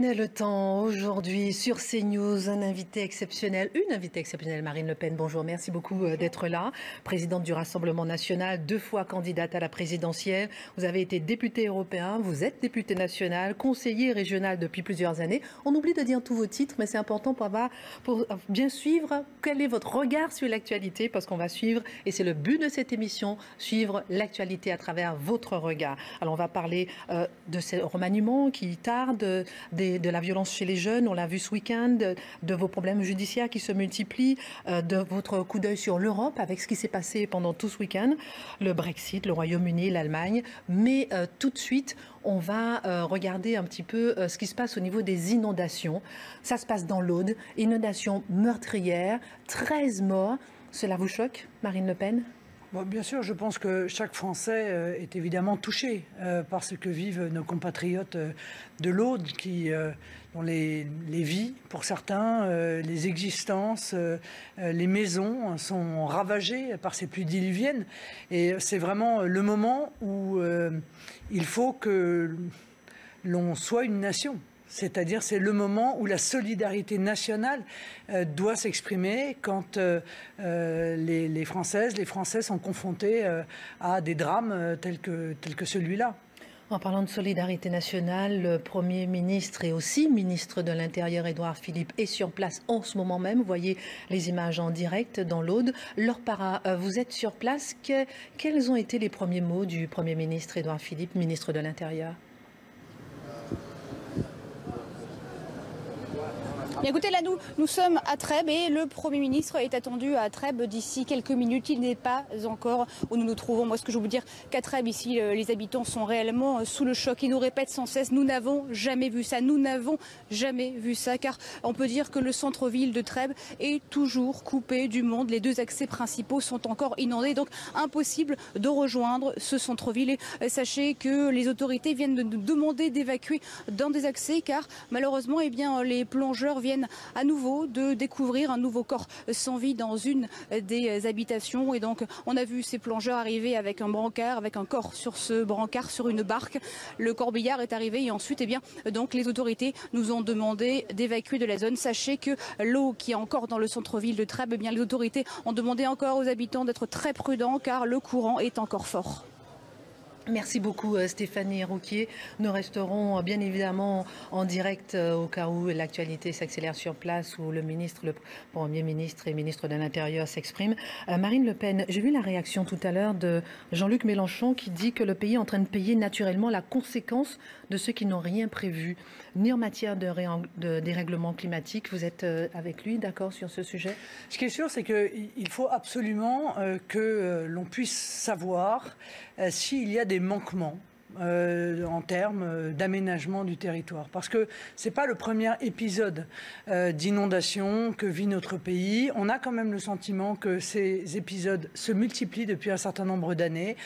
Le temps aujourd'hui sur CNews, une invitée exceptionnelle, Marine Le Pen. Bonjour, merci beaucoup d'être là. Présidente du Rassemblement national, 2 fois candidate à la présidentielle. Vous avez été député européen, vous êtes député national, conseiller régional depuis plusieurs années. On oublie de dire tous vos titres, mais c'est important pour bien suivre quel est votre regard sur l'actualité, parce qu'on va suivre, et c'est le but de cette émission, suivre l'actualité à travers votre regard. Alors on va parler de ces remaniements qui tardent, de la violence chez les jeunes, on l'a vu ce week-end, de vos problèmes judiciaires qui se multiplient, de votre coup d'œil sur l'Europe avec ce qui s'est passé pendant tout ce week-end, le Brexit, le Royaume-Uni, l'Allemagne. Mais tout de suite, on va regarder un petit peu ce qui se passe au niveau des inondations. Ça se passe dans l'Aude, inondation meurtrière, 13 morts. Cela vous choque, Marine Le Pen ? Bon, bien sûr, je pense que chaque Français est évidemment touché par ce que vivent nos compatriotes de l'Aude, dont les vies, pour certains, les existences, les maisons sont ravagées par ces pluies diluviennes. Et c'est vraiment le moment où il faut que l'on soit une nation. C'est-à-dire, c'est le moment où la solidarité nationale doit s'exprimer quand les Françaises, les Français sont confrontés à des drames tels que celui-là. En parlant de solidarité nationale, le Premier ministre et aussi ministre de l'Intérieur, Édouard Philippe, est sur place en ce moment même. Vous voyez les images en direct dans l'Aude. Laure Parra, vous êtes sur place. Quels ont été les premiers mots du Premier ministre, Édouard Philippe, ministre de l'Intérieur ? Bien, écoutez, là, nous sommes à Trèbes et le Premier ministre est attendu à Trèbes d'ici quelques minutes. Il n'est pas encore où nous nous trouvons. Moi, ce que je veux vous dire qu'à Trèbes, ici, les habitants sont réellement sous le choc. Ils nous répètent sans cesse, nous n'avons jamais vu ça. Nous n'avons jamais vu ça, car on peut dire que le centre-ville de Trèbes est toujours coupé du monde. Les 2 accès principaux sont encore inondés, donc impossible de rejoindre ce centre-ville. Et sachez que les autorités viennent de nous demander d'évacuer dans des accès, car malheureusement, eh bien, les plongeurs viennent à nouveau de découvrir un nouveau corps sans vie dans une des habitations. Et donc, on a vu ces plongeurs arriver avec un brancard, avec un corps sur ce brancard, sur une barque. Le corbillard est arrivé et ensuite, eh bien, donc, les autorités nous ont demandé d'évacuer de la zone. Sachez que l'eau qui est encore dans le centre-ville de Trèbes, eh bien, les autorités ont demandé encore aux habitants d'être très prudents car le courant est encore fort. Merci beaucoup Stéphanie Rouquier. Nous resterons bien évidemment en direct au cas où l'actualité s'accélère sur place, où le Premier ministre et ministre de l'Intérieur s'expriment. Marine Le Pen, j'ai vu la réaction tout à l'heure de Jean-Luc Mélenchon qui dit que le pays est en train de payer naturellement la conséquence de ceux qui n'ont rien prévu, ni en matière de dérèglement climatique. Vous êtes avec lui, d'accord sur ce sujet ? Ce qui est sûr, c'est qu'il faut absolument que l'on puisse savoir s'il y a des manquements en termes d'aménagement du territoire. Parce que ce n'est pas le premier épisode d'inondation que vit notre pays. On a quand même le sentiment que ces épisodes se multiplient depuis un certain nombre d'années.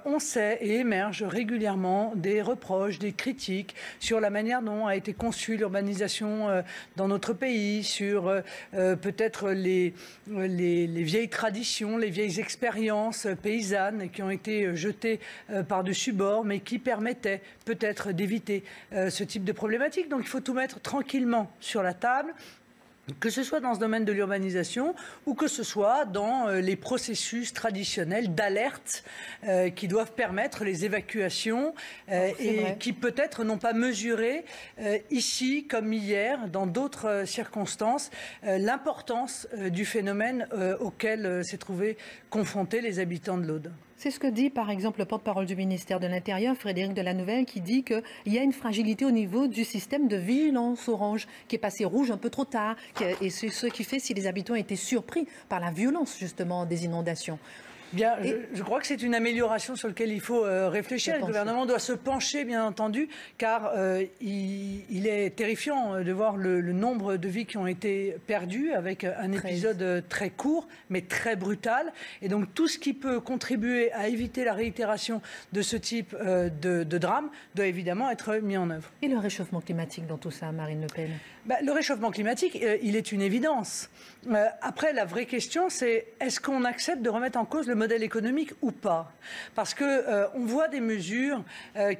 On sait et émergent régulièrement des reproches, des critiques sur la manière dont a été conçue l'urbanisation dans notre pays, sur peut-être les vieilles traditions, les vieilles expériences paysannes qui ont été jetées par-dessus bord, mais qui permettait peut-être d'éviter ce type de problématique. Donc il faut tout mettre tranquillement sur la table, que ce soit dans ce domaine de l'urbanisation ou que ce soit dans les processus traditionnels d'alerte qui doivent permettre les évacuations et qui peut-être n'ont pas mesuré ici comme hier, dans d'autres circonstances, l'importance du phénomène auquel s'est trouvé confrontés les habitants de l'Aude. C'est ce que dit par exemple le porte-parole du ministère de l'Intérieur, Frédéric Delanouvelle, qui dit qu'il y a une fragilité au niveau du système de vigilance orange qui est passé rouge un peu trop tard. Et c'est ce qui fait si les habitants étaient surpris par la violence justement des inondations. Bien, je crois que c'est une amélioration sur laquelle il faut réfléchir. Le gouvernement doit se pencher, bien entendu, car il est terrifiant de voir le nombre de vies qui ont été perdues avec un épisode très court, mais très brutal. Et donc, tout ce qui peut contribuer à éviter la réitération de ce type de drame doit évidemment être mis en œuvre. Et le réchauffement climatique dans tout ça, Marine Le Pen ? Le réchauffement climatique, il est une évidence. Après, la vraie question, c'est est-ce qu'on accepte de remettre en cause le modèle économique ou pas? Parce que on voit des mesures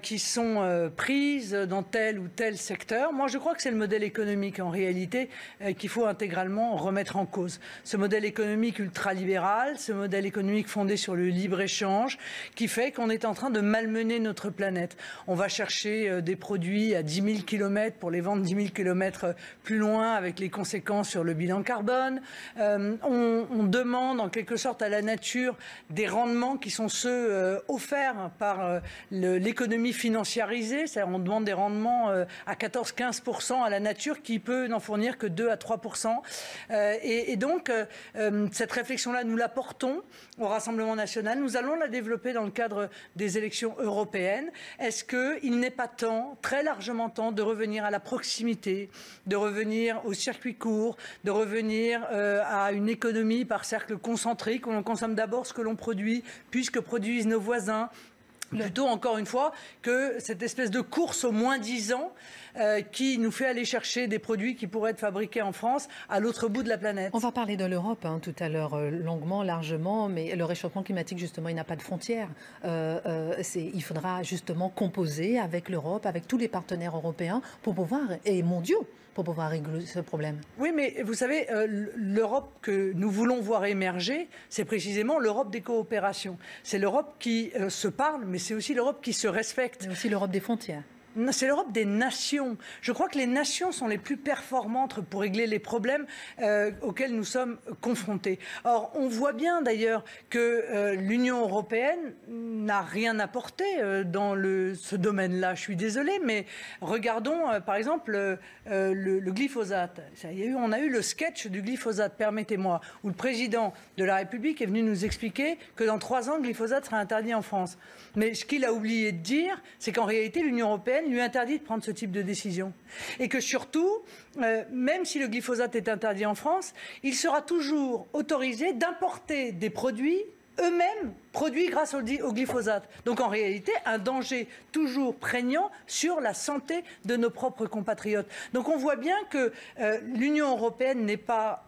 qui sont prises dans tel ou tel secteur. Moi, je crois que c'est le modèle économique, en réalité, qu'il faut intégralement remettre en cause. Ce modèle économique ultralibéral, ce modèle économique fondé sur le libre-échange, qui fait qu'on est en train de malmener notre planète. On va chercher des produits à 10 000 km pour les vendre 10 000 km plus loin, avec les conséquences sur le bilan carbone. On demande en quelque sorte à la nature des rendements qui sont ceux offerts par l'économie financiarisée. C'est-à-dire on demande des rendements à 14-15% à la nature qui peut n'en fournir que 2 à 3%. Et donc, cette réflexion-là, nous la portons au Rassemblement national. Nous allons la développer dans le cadre des élections européennes. Est-ce qu'il n'est pas temps, très largement temps, de revenir à la proximité, de revenir au circuit court, de revenir à une économie par cercle concentrique où l'on consomme d'abord ce que l'on produit, puis ce que produisent nos voisins, plutôt, encore une fois, que cette espèce de course au moins-disant qui nous fait aller chercher des produits qui pourraient être fabriqués en France à l'autre bout de la planète. On va parler de l'Europe tout à l'heure, longuement, largement, mais le réchauffement climatique, justement, il n'a pas de frontières. Il faudra justement composer avec l'Europe, avec tous les partenaires européens pour pouvoir, et mondiaux, pour pouvoir régler ce problème. Oui, mais vous savez, l'Europe que nous voulons voir émerger, c'est précisément l'Europe des coopérations. C'est l'Europe qui se parle, mais c'est aussi l'Europe qui se respecte. C'est aussi l'Europe des frontières. C'est l'Europe des nations. Je crois que les nations sont les plus performantes pour régler les problèmes auxquels nous sommes confrontés. Or, on voit bien d'ailleurs que l'Union européenne n'a rien apporté dans ce domaine-là. Je suis désolée, mais regardons par exemple le glyphosate. On a eu le sketch du glyphosate, permettez-moi, où le président de la République est venu nous expliquer que dans 3 ans, le glyphosate sera interdit en France. Mais ce qu'il a oublié de dire, c'est qu'en réalité, l'Union européenne lui interdit de prendre ce type de décision. Et que surtout, même si le glyphosate est interdit en France, il sera toujours autorisé d'importer des produits eux-mêmes produits grâce au glyphosate. Donc en réalité, un danger toujours prégnant sur la santé de nos propres compatriotes. Donc on voit bien que l'Union européenne n'est pas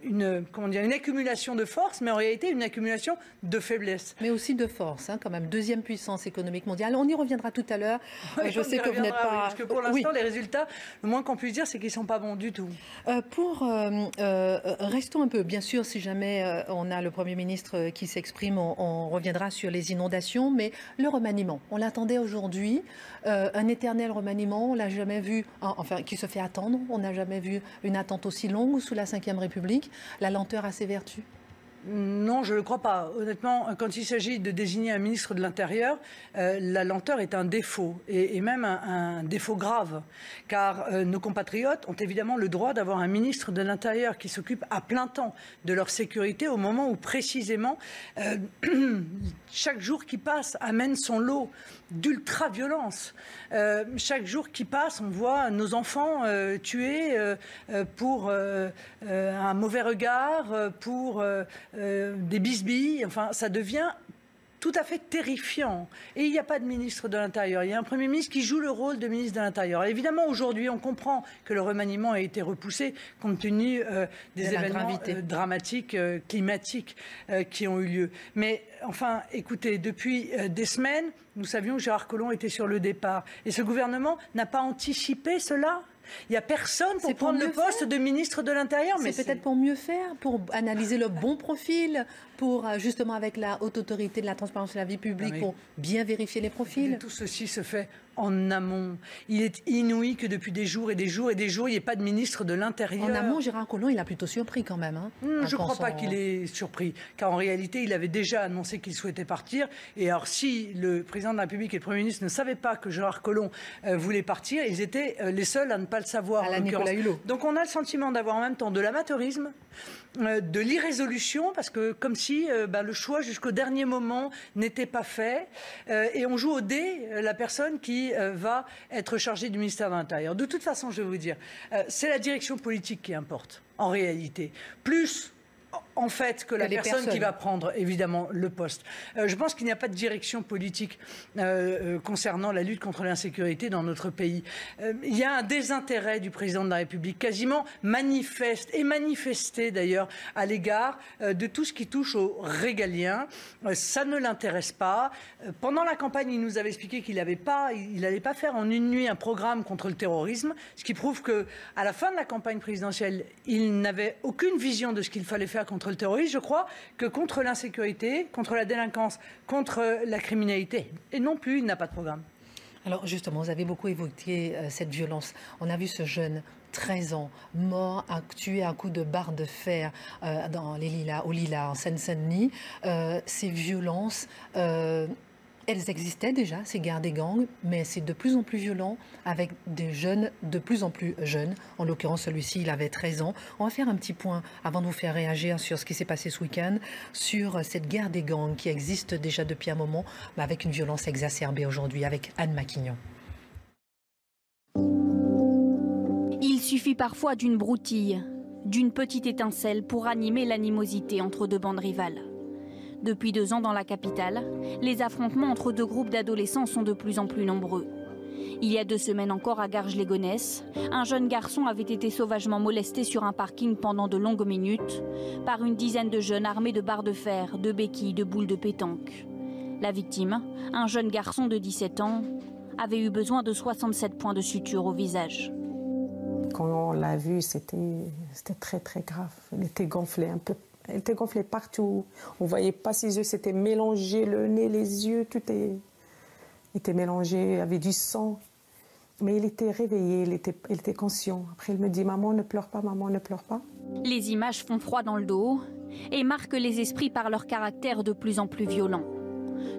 une accumulation de force, mais en réalité une accumulation de faiblesse. Mais aussi de force, quand même. Deuxième puissance économique mondiale. On y reviendra tout à l'heure. Je sais que vous n'êtes pas... Oui, parce que pour l'instant, les résultats, le moins qu'on puisse dire, c'est qu'ils ne sont pas bons du tout. Restons un peu, bien sûr, si jamais on a le Premier ministre qui s'exprime, on reviendra sur les inondations, mais le remaniement, on l'attendait aujourd'hui, un éternel remaniement, on l'a jamais vu, enfin qui se fait attendre, on n'a jamais vu une attente aussi longue sous la Ve République. La lenteur a ses vertus. Non, je ne le crois pas. Honnêtement, quand il s'agit de désigner un ministre de l'Intérieur, la lenteur est un défaut, et même un défaut grave. Car nos compatriotes ont évidemment le droit d'avoir un ministre de l'Intérieur qui s'occupe à plein temps de leur sécurité au moment où précisément chaque jour qui passe amène son lot d'ultra-violence. Chaque jour qui passe, on voit nos enfants tués pour un mauvais regard, pour des bisbilles. Enfin, ça devient tout à fait terrifiant. Et il n'y a pas de ministre de l'Intérieur. Il y a un Premier ministre qui joue le rôle de ministre de l'Intérieur. Évidemment, aujourd'hui, on comprend que le remaniement a été repoussé compte tenu des événements dramatiques, climatiques qui ont eu lieu. Mais enfin, écoutez, depuis des semaines, nous savions que Gérard Collomb était sur le départ. Et ce gouvernement n'a pas anticipé cela. Il n'y a personne pour prendre le poste de ministre de l'Intérieur. Mais c'est peut-être pour mieux faire, pour analyser le bon profil, pour justement avec la haute autorité de la transparence de la vie publique, pour bien vérifier les profils. Tout ceci se fait en amont. Il est inouï que depuis des jours et des jours et des jours, il n'y ait pas de ministre de l'Intérieur. En amont, Gérard Collomb, il a plutôt surpris quand même. Je ne crois pas qu'il ait surpris, car en réalité, il avait déjà annoncé qu'il souhaitait partir. Et alors, si le président de la République et le Premier ministre ne savaient pas que Gérard Collomb voulait partir, ils étaient les seuls à ne pas le savoir. À la Nicolas Hulot. Donc on a le sentiment d'avoir en même temps de l'amateurisme, de l'irrésolution, parce que comme si le choix jusqu'au dernier moment n'était pas fait, et on joue au dé la personne qui va être chargée du ministère de l'Intérieur. De toute façon, je vais vous dire, c'est la direction politique qui importe, en réalité. Plus en fait que la personne qui va prendre évidemment le poste. Je pense qu'il n'y a pas de direction politique concernant la lutte contre l'insécurité dans notre pays. Il y a un désintérêt du président de la République quasiment manifeste et manifesté d'ailleurs à l'égard de tout ce qui touche au régalien. Ça ne l'intéresse pas. Pendant la campagne, il nous avait expliqué qu'il n'allait pas faire en une nuit un programme contre le terrorisme, ce qui prouve qu'à la fin de la campagne présidentielle, il n'avait aucune vision de ce qu'il fallait faire contre le terrorisme. Je crois que contre l'insécurité, contre la délinquance, contre la criminalité, et non plus, il n'a pas de programme. Alors justement, vous avez beaucoup évoqué cette violence. On a vu ce jeune 13 ans, mort, tué à coups de barre de fer dans les Lilas, au Lilas, en Seine-Saint-Denis. Ces violences, elles existaient déjà, ces guerres des gangs, mais c'est de plus en plus violent avec des jeunes de plus en plus jeunes. En l'occurrence, celui-ci, il avait 13 ans. On va faire un petit point, avant de vous faire réagir sur ce qui s'est passé ce week-end, sur cette guerre des gangs qui existe déjà depuis un moment, mais avec une violence exacerbée aujourd'hui, avec Anne Maquignon. Il suffit parfois d'une broutille, d'une petite étincelle pour animer l'animosité entre deux bandes rivales. Depuis 2 ans dans la capitale, les affrontements entre deux groupes d'adolescents sont de plus en plus nombreux. Il y a 2 semaines encore à Garges-les-Gonesse, un jeune garçon avait été sauvagement molesté sur un parking pendant de longues minutes par une dizaine de jeunes armés de barres de fer, de béquilles, de boules de pétanque. La victime, un jeune garçon de 17 ans, avait eu besoin de 67 points de suture au visage. Quand on l'a vu, c'était très très grave. Il était gonflé un peu. Il était gonflé partout. On ne voyait pas ses yeux, c'était mélangé, le nez, les yeux, tout était mélangé, il y avait du sang. Mais il était réveillé, il était conscient. Après, il me dit « Maman, ne pleure pas, maman, ne pleure pas ». Les images font froid dans le dos et marquent les esprits par leur caractère de plus en plus violent.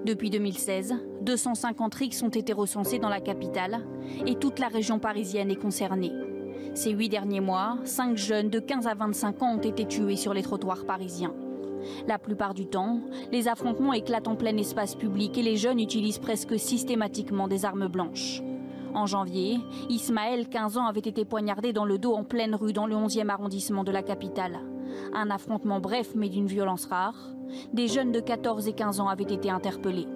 Depuis 2016, 250 rixes ont été recensés dans la capitale et toute la région parisienne est concernée. Ces 8 derniers mois, 5 jeunes de 15 à 25 ans ont été tués sur les trottoirs parisiens. La plupart du temps, les affrontements éclatent en plein espace public et les jeunes utilisent presque systématiquement des armes blanches. En janvier, Ismaël, 15 ans, avait été poignardé dans le dos en pleine rue dans le 11e arrondissement de la capitale. Un affrontement bref mais d'une violence rare. Des jeunes de 14 et 15 ans avaient été interpellés.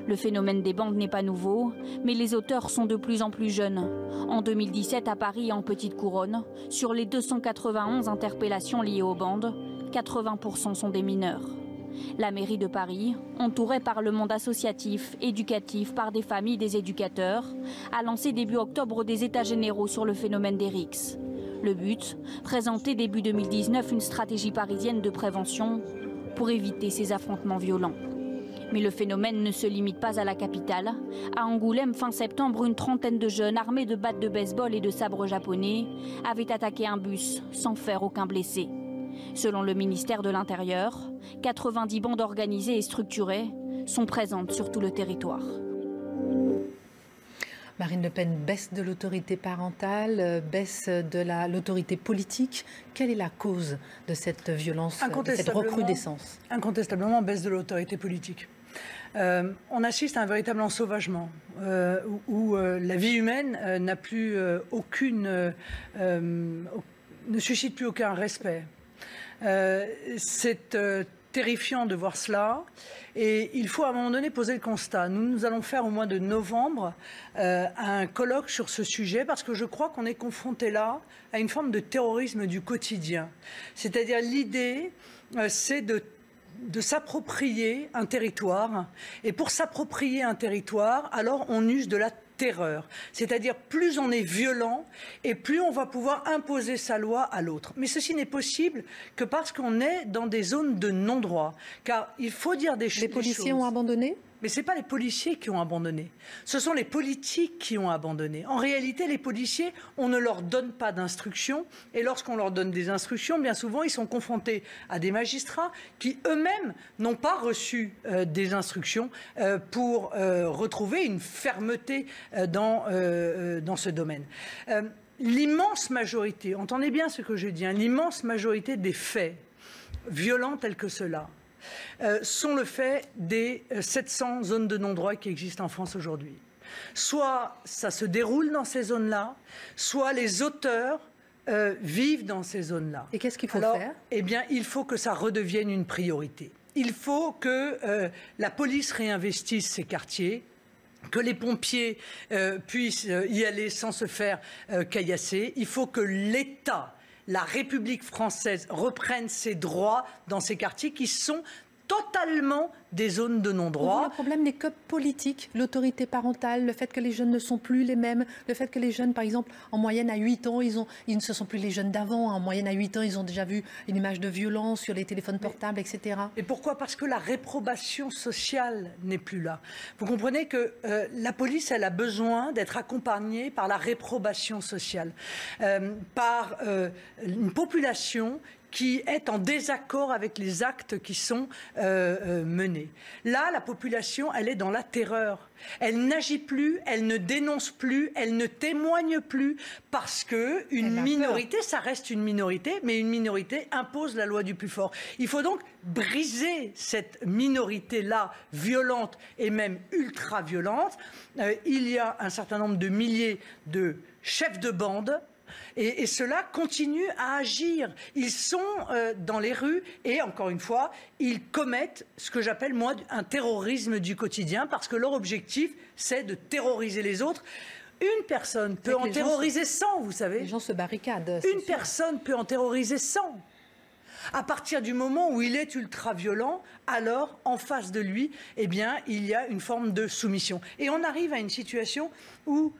Le phénomène des bandes n'est pas nouveau, mais les auteurs sont de plus en plus jeunes. En 2017, à Paris et en Petite Couronne, sur les 291 interpellations liées aux bandes, 80% sont des mineurs. La mairie de Paris, entourée par le monde associatif, éducatif, par des familles, des éducateurs, a lancé début octobre des états généraux sur le phénomène des rixes. Le but, présenter début 2019 une stratégie parisienne de prévention pour éviter ces affrontements violents. Mais le phénomène ne se limite pas à la capitale. À Angoulême, fin septembre, une trentaine de jeunes armés de battes de baseball et de sabres japonais avaient attaqué un bus sans faire aucun blessé. Selon le ministère de l'Intérieur, 90 bandes organisées et structurées sont présentes sur tout le territoire. Marine Le Pen, baisse de l'autorité parentale, baisse de l'autorité politique. Quelle est la cause de cette violence, de cette recrudescence? Incontestablement, baisse de l'autorité politique. On assiste à un véritable ensauvagement où la vie humaine n'a plus ne suscite plus aucun respect. C'est terrifiant de voir cela et il faut à un moment donné poser le constat. Nous allons faire au mois de novembre un colloque sur ce sujet parce que je crois qu'on est confronté là à une forme de terrorisme du quotidien. C'est-à-dire l'idée, c'est de s'approprier un territoire et pour s'approprier un territoire, alors on use de la terreur. C'est-à-dire plus on est violent et plus on va pouvoir imposer sa loi à l'autre. Mais ceci n'est possible que parce qu'on est dans des zones de non-droit. Car il faut dire des choses. Les policiers ont abandonné ? Mais ce n'est pas les policiers qui ont abandonné. Ce sont les politiques qui ont abandonné. En réalité, les policiers, on ne leur donne pas d'instructions. Et lorsqu'on leur donne des instructions, bien souvent, ils sont confrontés à des magistrats qui eux-mêmes n'ont pas reçu des instructions pour retrouver une fermeté dans ce domaine. L'immense majorité, entendez bien ce que je dis, l'immense majorité des faits violents tels que ceux-là, sont le fait des 700 zones de non-droit qui existent en France aujourd'hui. Soit ça se déroule dans ces zones-là, soit les auteurs vivent dans ces zones-là. Et qu'est-ce qu'il faut faire? Eh bien, il faut que ça redevienne une priorité. Il faut que la police réinvestisse ces quartiers, que les pompiers puissent y aller sans se faire caillasser. Il faut que l'État, la République française, reprenne ses droits dans ces quartiers qui sont totalement des zones de non-droit. Le problème n'est que politique, l'autorité parentale, le fait que les jeunes ne sont plus les mêmes, le fait que les jeunes, par exemple, en moyenne à 8 ans, ils ne se sont plus les jeunes d'avant, en moyenne à 8 ans, ils ont déjà vu une image de violence sur les téléphones portables, etc. Et pourquoi? Parce que la réprobation sociale n'est plus là. Vous comprenez que la police, elle a besoin d'être accompagnée par la réprobation sociale, par une population qui est en désaccord avec les actes qui sont menés. Là, la population, elle est dans la terreur. Elle n'agit plus, elle ne dénonce plus, elle ne témoigne plus, parce que une minorité, ça reste une minorité, mais une minorité impose la loi du plus fort. Il faut donc briser cette minorité-là, violente et même ultra-violente. Il y a un certain nombre de milliers de chefs de bande. Et ceux-là continuent à agir. Ils sont dans les rues et, encore une fois, ils commettent ce que j'appelle, moi, un terrorisme du quotidien, parce que leur objectif, c'est de terroriser les autres. Une personne peut en terroriser 100, vous savez. Les gens se barricadent. Une personne peut en terroriser 100. À partir du moment où il est ultra-violent, alors, en face de lui, eh bien, il y a une forme de soumission. Et on arrive à une situation où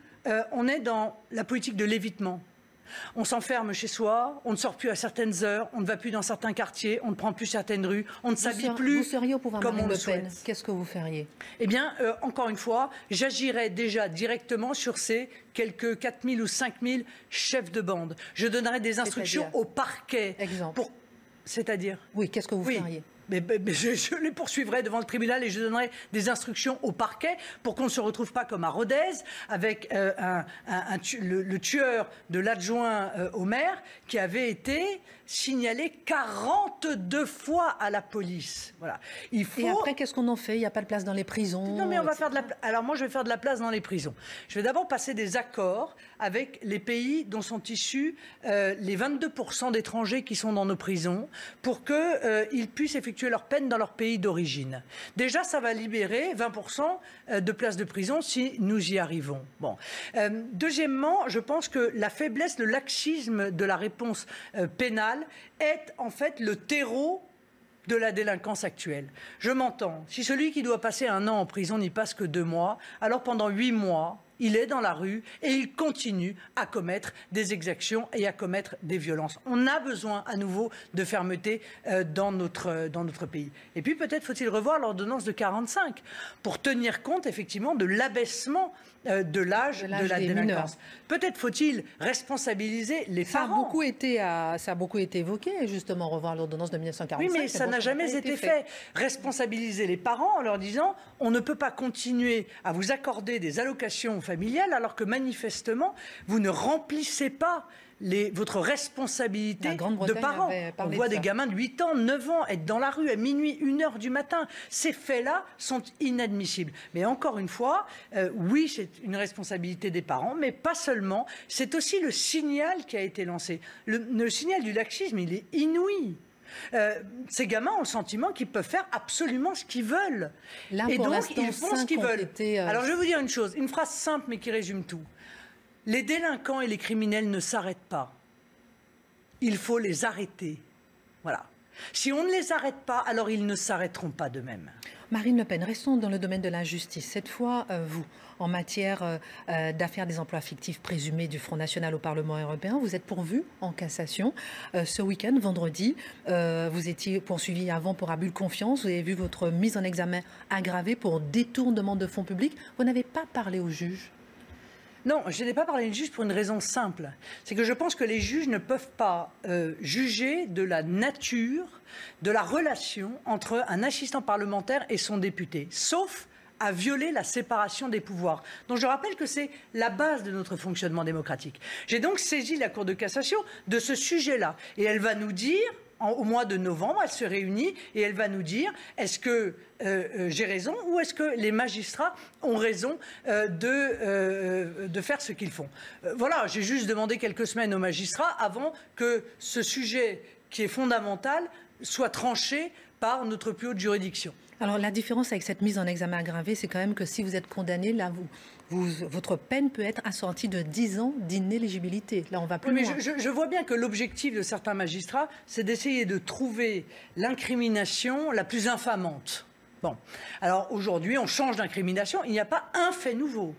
on est dans la politique de l'évitement. On s'enferme chez soi, on ne sort plus à certaines heures, on ne va plus dans certains quartiers, on ne prend plus certaines rues, on ne s'habille plus. Vous seriez au pouvoir, Marine Le Pen, qu'est-ce que vous feriez? Eh bien, encore une fois, j'agirais déjà directement sur ces quelques 4 000 ou 5 000 chefs de bande. Je donnerais des instructions au parquet. Exemple. C'est-à-dire? Oui, qu'est-ce que vous feriez? Mais je les poursuivrai devant le tribunal et je donnerai des instructions au parquet pour qu'on ne se retrouve pas comme à Rodez avec le tueur de l'adjoint au maire qui avait été signalé 42 fois à la police. Voilà. Et après, qu'est-ce qu'on en fait? Il n'y a pas de place dans les prisons? Non, mais on va faire de la place. Alors moi, je vais faire de la place dans les prisons. Je vais d'abord passer des accords avec les pays dont sont issus les 22% d'étrangers qui sont dans nos prisons pour qu'ils puissent effectuer leur peine dans leur pays d'origine. Déjà, ça va libérer 20% de places de prison si nous y arrivons. Bon. Deuxièmement, je pense que la faiblesse, le laxisme de la réponse pénale est en fait le terreau de la délinquance actuelle. Je m'entends. Si celui qui doit passer 1 an en prison n'y passe que 2 mois, alors pendant 8 mois, il est dans la rue et il continue à commettre des exactions et à commettre des violences. On a besoin à nouveau de fermeté dans notre pays. Et puis peut-être faut-il revoir l'ordonnance de 45 pour tenir compte effectivement de l'abaissement de l'âge de la délinquance. Peut-être faut-il responsabiliser les parents. Ça a beaucoup été évoqué, justement, revoir l'ordonnance de 1945. Oui, mais ça n'a jamais été fait. Responsabiliser les parents en leur disant on ne peut pas continuer à vous accorder des allocations familiales alors que manifestement vous ne remplissez pas votre responsabilité de parents. On voit des gamins de 8 ans, 9 ans être dans la rue à minuit, 1 heure du matin. Ces faits-là sont inadmissibles. Mais encore une fois, oui, c'est une responsabilité des parents, mais pas seulement. C'est aussi le signal qui a été lancé. Le signal du laxisme, il est inouï. Ces gamins ont le sentiment qu'ils peuvent faire absolument ce qu'ils veulent. Là, et donc, ils font ce qu'ils veulent. Alors, je vais vous dire une chose, une phrase simple mais qui résume tout. Les délinquants et les criminels ne s'arrêtent pas. Il faut les arrêter. Voilà. Si on ne les arrête pas, alors ils ne s'arrêteront pas d'eux-mêmes. Marine Le Pen, restons dans le domaine de la justice. Cette fois, vous, en matière d'affaires des emplois fictifs présumés du Front National au Parlement européen, vous êtes pourvu en cassation. Ce week-end, vendredi, vous étiez poursuivi avant pour abus de confiance. Vous avez vu votre mise en examen aggravée pour détournement de fonds publics. Vous n'avez pas parlé au juge? Non, je n'ai pas parlé de juge pour une raison simple. C'est que je pense que les juges ne peuvent pas juger de la nature, de la relation entre un assistant parlementaire et son député, sauf à violer la séparation des pouvoirs. Donc je rappelle que c'est la base de notre fonctionnement démocratique. J'ai donc saisi la Cour de cassation de ce sujet-là. Et elle va nous dire au mois de novembre, elle se réunit et elle va nous dire est-ce que j'ai raison ou est-ce que les magistrats ont raison de faire ce qu'ils font. Voilà, j'ai juste demandé quelques semaines aux magistrats avant que ce sujet qui est fondamental soit tranché par notre plus haute juridiction. Alors la différence avec cette mise en examen aggravée, c'est quand même que si vous êtes condamné, là, votre peine peut être assortie de 10 ans d'inéligibilité. Là, on va plus loin. Je vois bien que l'objectif de certains magistrats, c'est d'essayer de trouver l'incrimination la plus infamante. Bon, alors aujourd'hui, on change d'incrimination. Il n'y a pas un fait nouveau,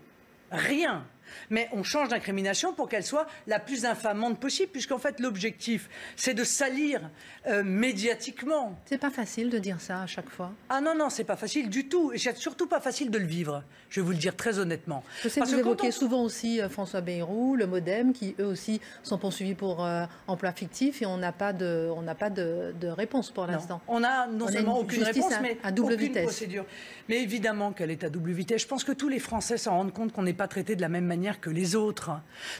rien. Mais on change d'incrimination pour qu'elle soit la plus infamante possible, puisqu'en fait l'objectif, c'est de salir médiatiquement. C'est pas facile de dire ça à chaque fois. Ah non, non, c'est pas facile du tout. Et c'est surtout pas facile de le vivre, je vais vous le dire très honnêtement. Je sais que vous évoquez souvent aussi François Bayrou, le Modem, qui eux aussi sont poursuivis pour emploi fictif, et on n'a pas de réponse pour l'instant. On a non seulement aucune réponse, mais à double aucune vitesse. Procédure. Mais évidemment qu'elle est à double vitesse. Je pense que tous les Français s'en rendent compte qu'on n'est pas traité de la même manière que les autres.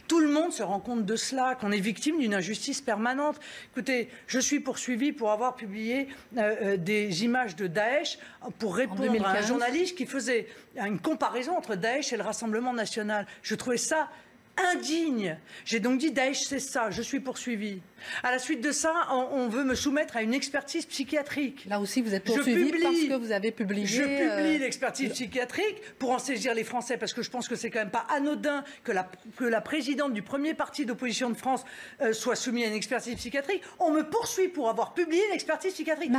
Tout le monde se rend compte de cela, qu'on est victime d'une injustice permanente. Écoutez, je suis poursuivi pour avoir publié des images de Daesh pour répondre à un journaliste qui faisait une comparaison entre Daesh et le Rassemblement national. Je trouvais ça indigne. J'ai donc dit Daesh c'est ça, je suis poursuivi. À la suite de ça, on veut me soumettre à une expertise psychiatrique. Là aussi vous êtes poursuivi parce que vous avez publié... Je publie l'expertise psychiatrique pour en saisir les Français, parce que je pense que c'est quand même pas anodin que la présidente du premier parti d'opposition de France soit soumise à une expertise psychiatrique. On me poursuit pour avoir publié l'expertise psychiatrique.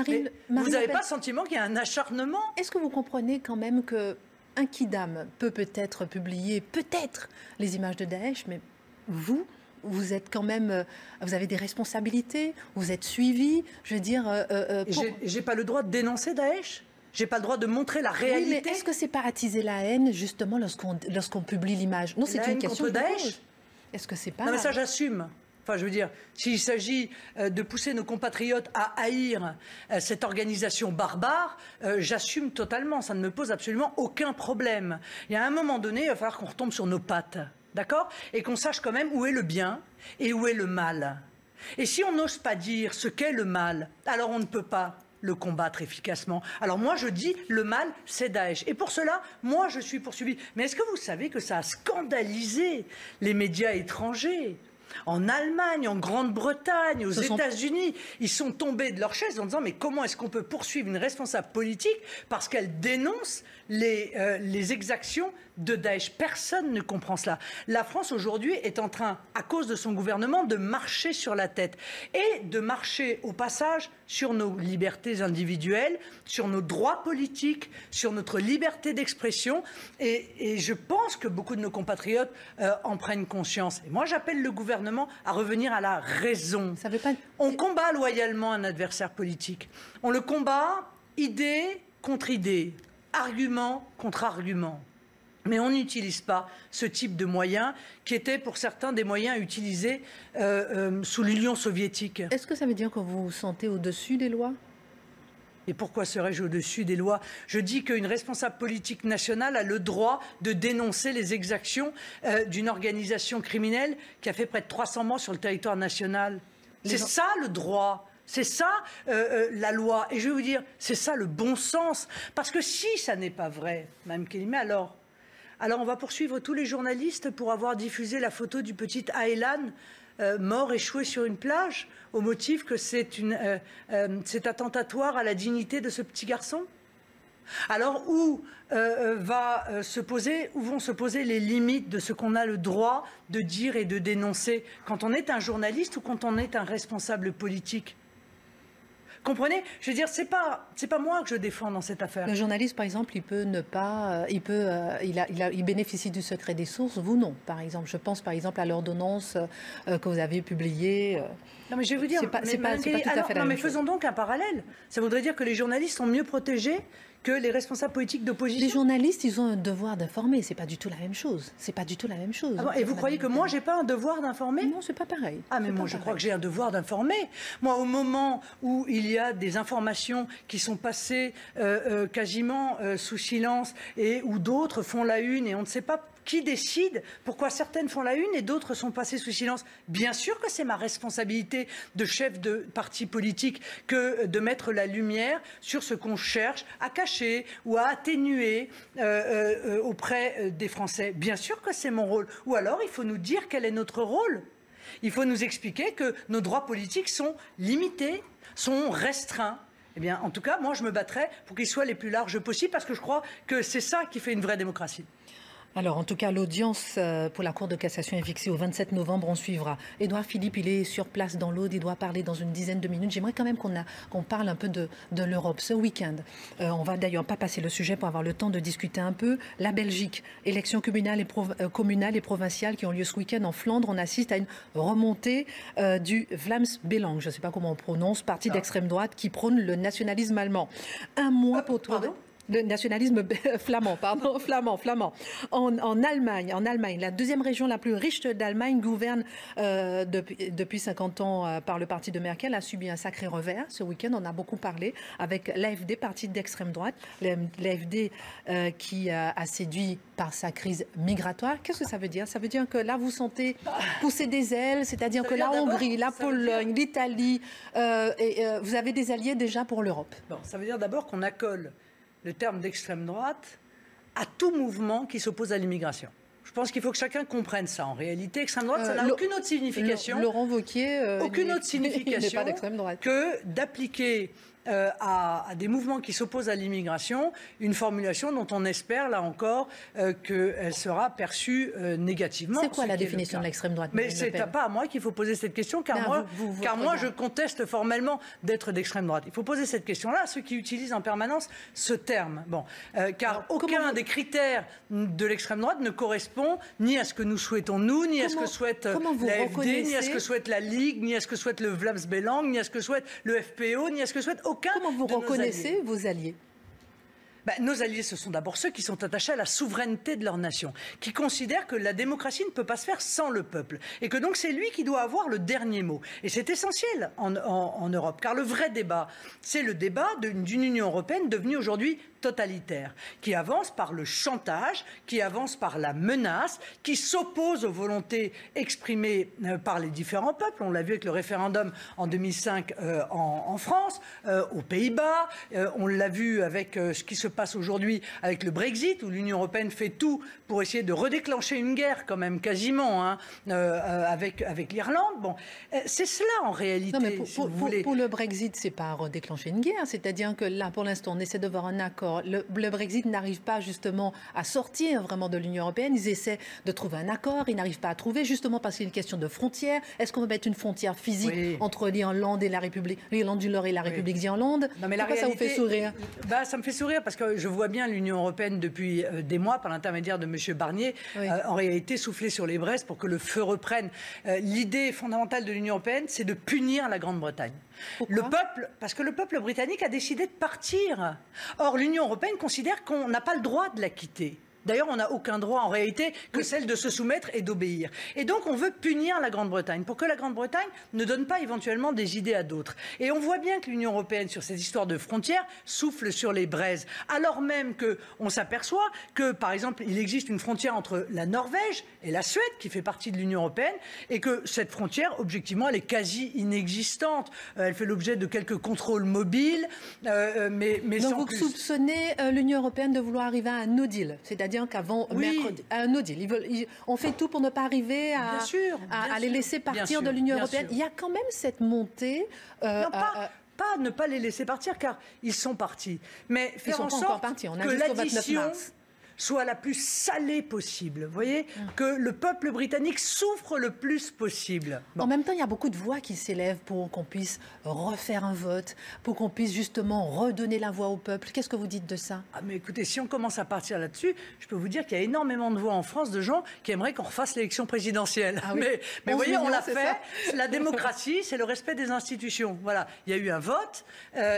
Vous n'avez pas le sentiment qu'il y a un acharnement? Est-ce que vous comprenez quand même que un Kidam peut-être publier, les images de Daesh, mais vous êtes quand même, vous avez des responsabilités, vous êtes suivi, je veux dire... J'ai pas le droit de dénoncer Daesh? J'ai pas le droit de montrer la réalité? Oui, mais est-ce que c'est pas attiser la haine, justement, lorsqu'on publie l'image? Non, c'est une question de Daesh. Est-ce que c'est pas... Non, mais ça, j'assume. Enfin, je veux dire, s'il s'agit de pousser nos compatriotes à haïr cette organisation barbare, j'assume totalement. Ça ne me pose absolument aucun problème. Il y a un moment donné, il va falloir qu'on retombe sur nos pattes, d'accord? Et qu'on sache quand même où est le bien et où est le mal. Et si on n'ose pas dire ce qu'est le mal, alors on ne peut pas le combattre efficacement. Alors moi, je dis, le mal, c'est Daesh. Et pour cela, moi, je suis poursuivi. Mais est-ce que vous savez que ça a scandalisé les médias étrangers ? En Allemagne, en Grande-Bretagne, aux États-Unis, ils sont tombés de leur chaise en disant mais comment est-ce qu'on peut poursuivre une responsable politique parce qu'elle dénonce les exactions de Daesh? Personne ne comprend cela. La France aujourd'hui est en train, à cause de son gouvernement, de marcher sur la tête et de marcher au passage sur nos libertés individuelles, sur nos droits politiques, sur notre liberté d'expression. Et je pense que beaucoup de nos compatriotes en prennent conscience. Et moi, j'appelle le gouvernement à revenir à la raison. Ça veut pas... On combat loyalement un adversaire politique. On le combat idée contre idée, argument contre argument. Mais on n'utilise pas ce type de moyens qui étaient pour certains des moyens utilisés sous l'Union soviétique. Est-ce que ça veut dire que vous vous sentez au-dessus des lois ? Et pourquoi serais-je au-dessus des lois? Je dis qu'une responsable politique nationale a le droit de dénoncer les exactions d'une organisation criminelle qui a fait près de 300 morts sur le territoire national. C'est ça le droit. C'est ça la loi. Et je vais vous dire, c'est ça le bon sens. Parce que si ça n'est pas vrai, Mme Kelime, alors on va poursuivre tous les journalistes pour avoir diffusé la photo du petit Aylan mort échoué sur une plage au motif que c'est attentatoire à la dignité de ce petit garçon? Alors où vont se poser les limites de ce qu'on a le droit de dire et de dénoncer quand on est un journaliste ou quand on est un responsable politique? Comprenez? Je veux dire, c'est pas moi que je défends dans cette affaire. Le journaliste, par exemple, il peut ne pas, il bénéficie du secret des sources. Vous non, par exemple. Je pense, par exemple, à l'ordonnance que vous avez publiée. Non, mais je vais vous dire, c'est pas tout à fait la même chose. Faisons donc un parallèle. Ça voudrait dire que les journalistes sont mieux protégés que les responsables politiques d'opposition. Les journalistes, ils ont un devoir d'informer. C'est pas du tout la même chose. C'est pas du tout la même chose. Ah bon, et vous croyez que moi, j'ai pas un devoir d'informer? Non, c'est pas pareil. Ah, mais moi, je crois que j'ai un devoir d'informer. Moi, au moment où il y a des informations qui sont passées quasiment sous silence et où d'autres font la une et on ne sait pas Qui décide? Pourquoi certaines font la une et d'autres sont passées sous silence? Bien sûr que c'est ma responsabilité de chef de parti politique que de mettre la lumière sur ce qu'on cherche à cacher ou à atténuer auprès des Français. Bien sûr que c'est mon rôle. Ou alors, il faut nous dire quel est notre rôle. Il faut nous expliquer que nos droits politiques sont limités, sont restreints. Eh bien, en tout cas, moi, je me battrai pour qu'ils soient les plus larges possibles parce que je crois que c'est ça qui fait une vraie démocratie. Alors, en tout cas, l'audience pour la Cour de cassation est fixée au 27 novembre. On suivra. Édouard Philippe, il est sur place dans l'Aude. Il doit parler dans une dizaine de minutes. J'aimerais quand même qu'on parle un peu de l'Europe ce week-end. On va d'ailleurs pas passer le sujet pour avoir le temps de discuter un peu. La Belgique, élections communales et provinciales qui ont lieu ce week-end en Flandre. On assiste à une remontée du Vlaams Belang. Je ne sais pas comment on prononce, parti d'extrême droite qui prône le nationalisme allemand. Un mois pour toi. Le nationalisme flamand, pardon, flamand. En Allemagne, la deuxième région la plus riche d'Allemagne gouverne depuis 50 ans par le parti de Merkel, a subi un sacré revers. Ce week-end, on a beaucoup parlé avec l'AfD, parti d'extrême droite, l'AfD qui a séduit par sa crise migratoire. Qu'est-ce que ça veut dire? Ça veut dire que là, vous sentez pousser des ailes, c'est-à-dire que la Hongrie, la Pologne, l'Italie, vous avez des alliés déjà pour l'Europe. Bon, ça veut dire d'abord qu'on accole le terme d'extrême droite à tout mouvement qui s'oppose à l'immigration. Je pense qu'il faut que chacun comprenne ça. En réalité, extrême droite, ça n'a aucune autre signification. Laurent Wauquiez, aucune autre signification que d'appliquer à des mouvements qui s'opposent à l'immigration une formulation dont on espère, là encore, qu'elle sera perçue négativement. C'est quoi la définition de l'extrême droite? Mais c'est pas à moi qu'il faut poser cette question, car moi, je conteste formellement d'être d'extrême droite. Il faut poser cette question-là à ceux qui utilisent en permanence ce terme. Bon, car aucun des critères de l'extrême droite ne correspond ni à ce que nous souhaitons nous, ni à ce que souhaite l'AfD, ni à ce que souhaite la Ligue, ni à ce que souhaite le Vlaams Belang, ni à ce que souhaite le FPO, ni à ce que souhaite aucun. Comment vous reconnaissez vos alliés? Nos alliés, ce sont d'abord ceux qui sont attachés à la souveraineté de leur nation, qui considèrent que la démocratie ne peut pas se faire sans le peuple, et que donc c'est lui qui doit avoir le dernier mot. Et c'est essentiel en Europe, car le vrai débat, c'est le débat d'une Union européenne devenue aujourd'hui totalitaire, qui avance par le chantage, qui avance par la menace, qui s'oppose aux volontés exprimées par les différents peuples. On l'a vu avec le référendum en 2005 en France, aux Pays-Bas. On l'a vu avec ce qui se passe aujourd'hui avec le Brexit, où l'Union européenne fait tout pour essayer de redéclencher une guerre, quand même, quasiment, avec l'Irlande. Bon, c'est cela, en réalité. Non, mais pour le Brexit, c'est pas redéclencher une guerre. C'est-à-dire que là, pour l'instant, on essaie de voir un accord. Le Brexit n'arrive pas justement à sortir vraiment de l'Union européenne. Ils essaient de trouver un accord. Ils n'arrivent pas à trouver, justement parce qu'il y a une question de frontière. Est-ce qu'on va mettre une frontière physique entre l'Irlande et la République, l'Irlande du Nord et la République d'Irlande? Non, mais pourquoi ça vous fait sourire? Ça me fait sourire parce que je vois bien l'Union européenne depuis des mois, par l'intermédiaire de M. Barnier, en réalité souffler sur les braises pour que le feu reprenne. L'idée fondamentale de l'Union européenne, c'est de punir la Grande-Bretagne. Parce que le peuple britannique a décidé de partir. Or, l'Union européenne considère qu'on n'a pas le droit de la quitter. D'ailleurs, on n'a aucun droit en réalité que celle de se soumettre et d'obéir. Et donc, on veut punir la Grande-Bretagne pour que la Grande-Bretagne ne donne pas éventuellement des idées à d'autres. Et on voit bien que l'Union européenne, sur ces histoires de frontières, souffle sur les braises. Alors même qu'on s'aperçoit que, par exemple, il existe une frontière entre la Norvège et la Suède, qui fait partie de l'Union européenne, et que cette frontière, objectivement, elle est quasi inexistante. Elle fait l'objet de quelques contrôles mobiles, mais donc sans vous plus. Soupçonnez l'Union européenne de vouloir arriver à un no deal, c'est-à-dire qu'avant mercredi, un no deal. On fait tout pour ne pas arriver à les laisser partir de l'Union européenne. Il y a quand même cette montée. Pas ne pas les laisser partir, car ils sont partis. Mais faire en sorte que l'addition soit la plus salée possible. Vous voyez, que le peuple britannique souffre le plus possible. En même temps, il y a beaucoup de voix qui s'élèvent pour qu'on puisse refaire un vote, pour qu'on puisse justement redonner la voix au peuple. Qu'est-ce que vous dites de ça? Mais écoutez, si on commence à partir là-dessus, je peux vous dire qu'il y a énormément de voix en France de gens qui aimeraient qu'on refasse l'élection présidentielle. Mais vous voyez, on l'a fait. La démocratie, c'est le respect des institutions. Voilà, il y a eu un vote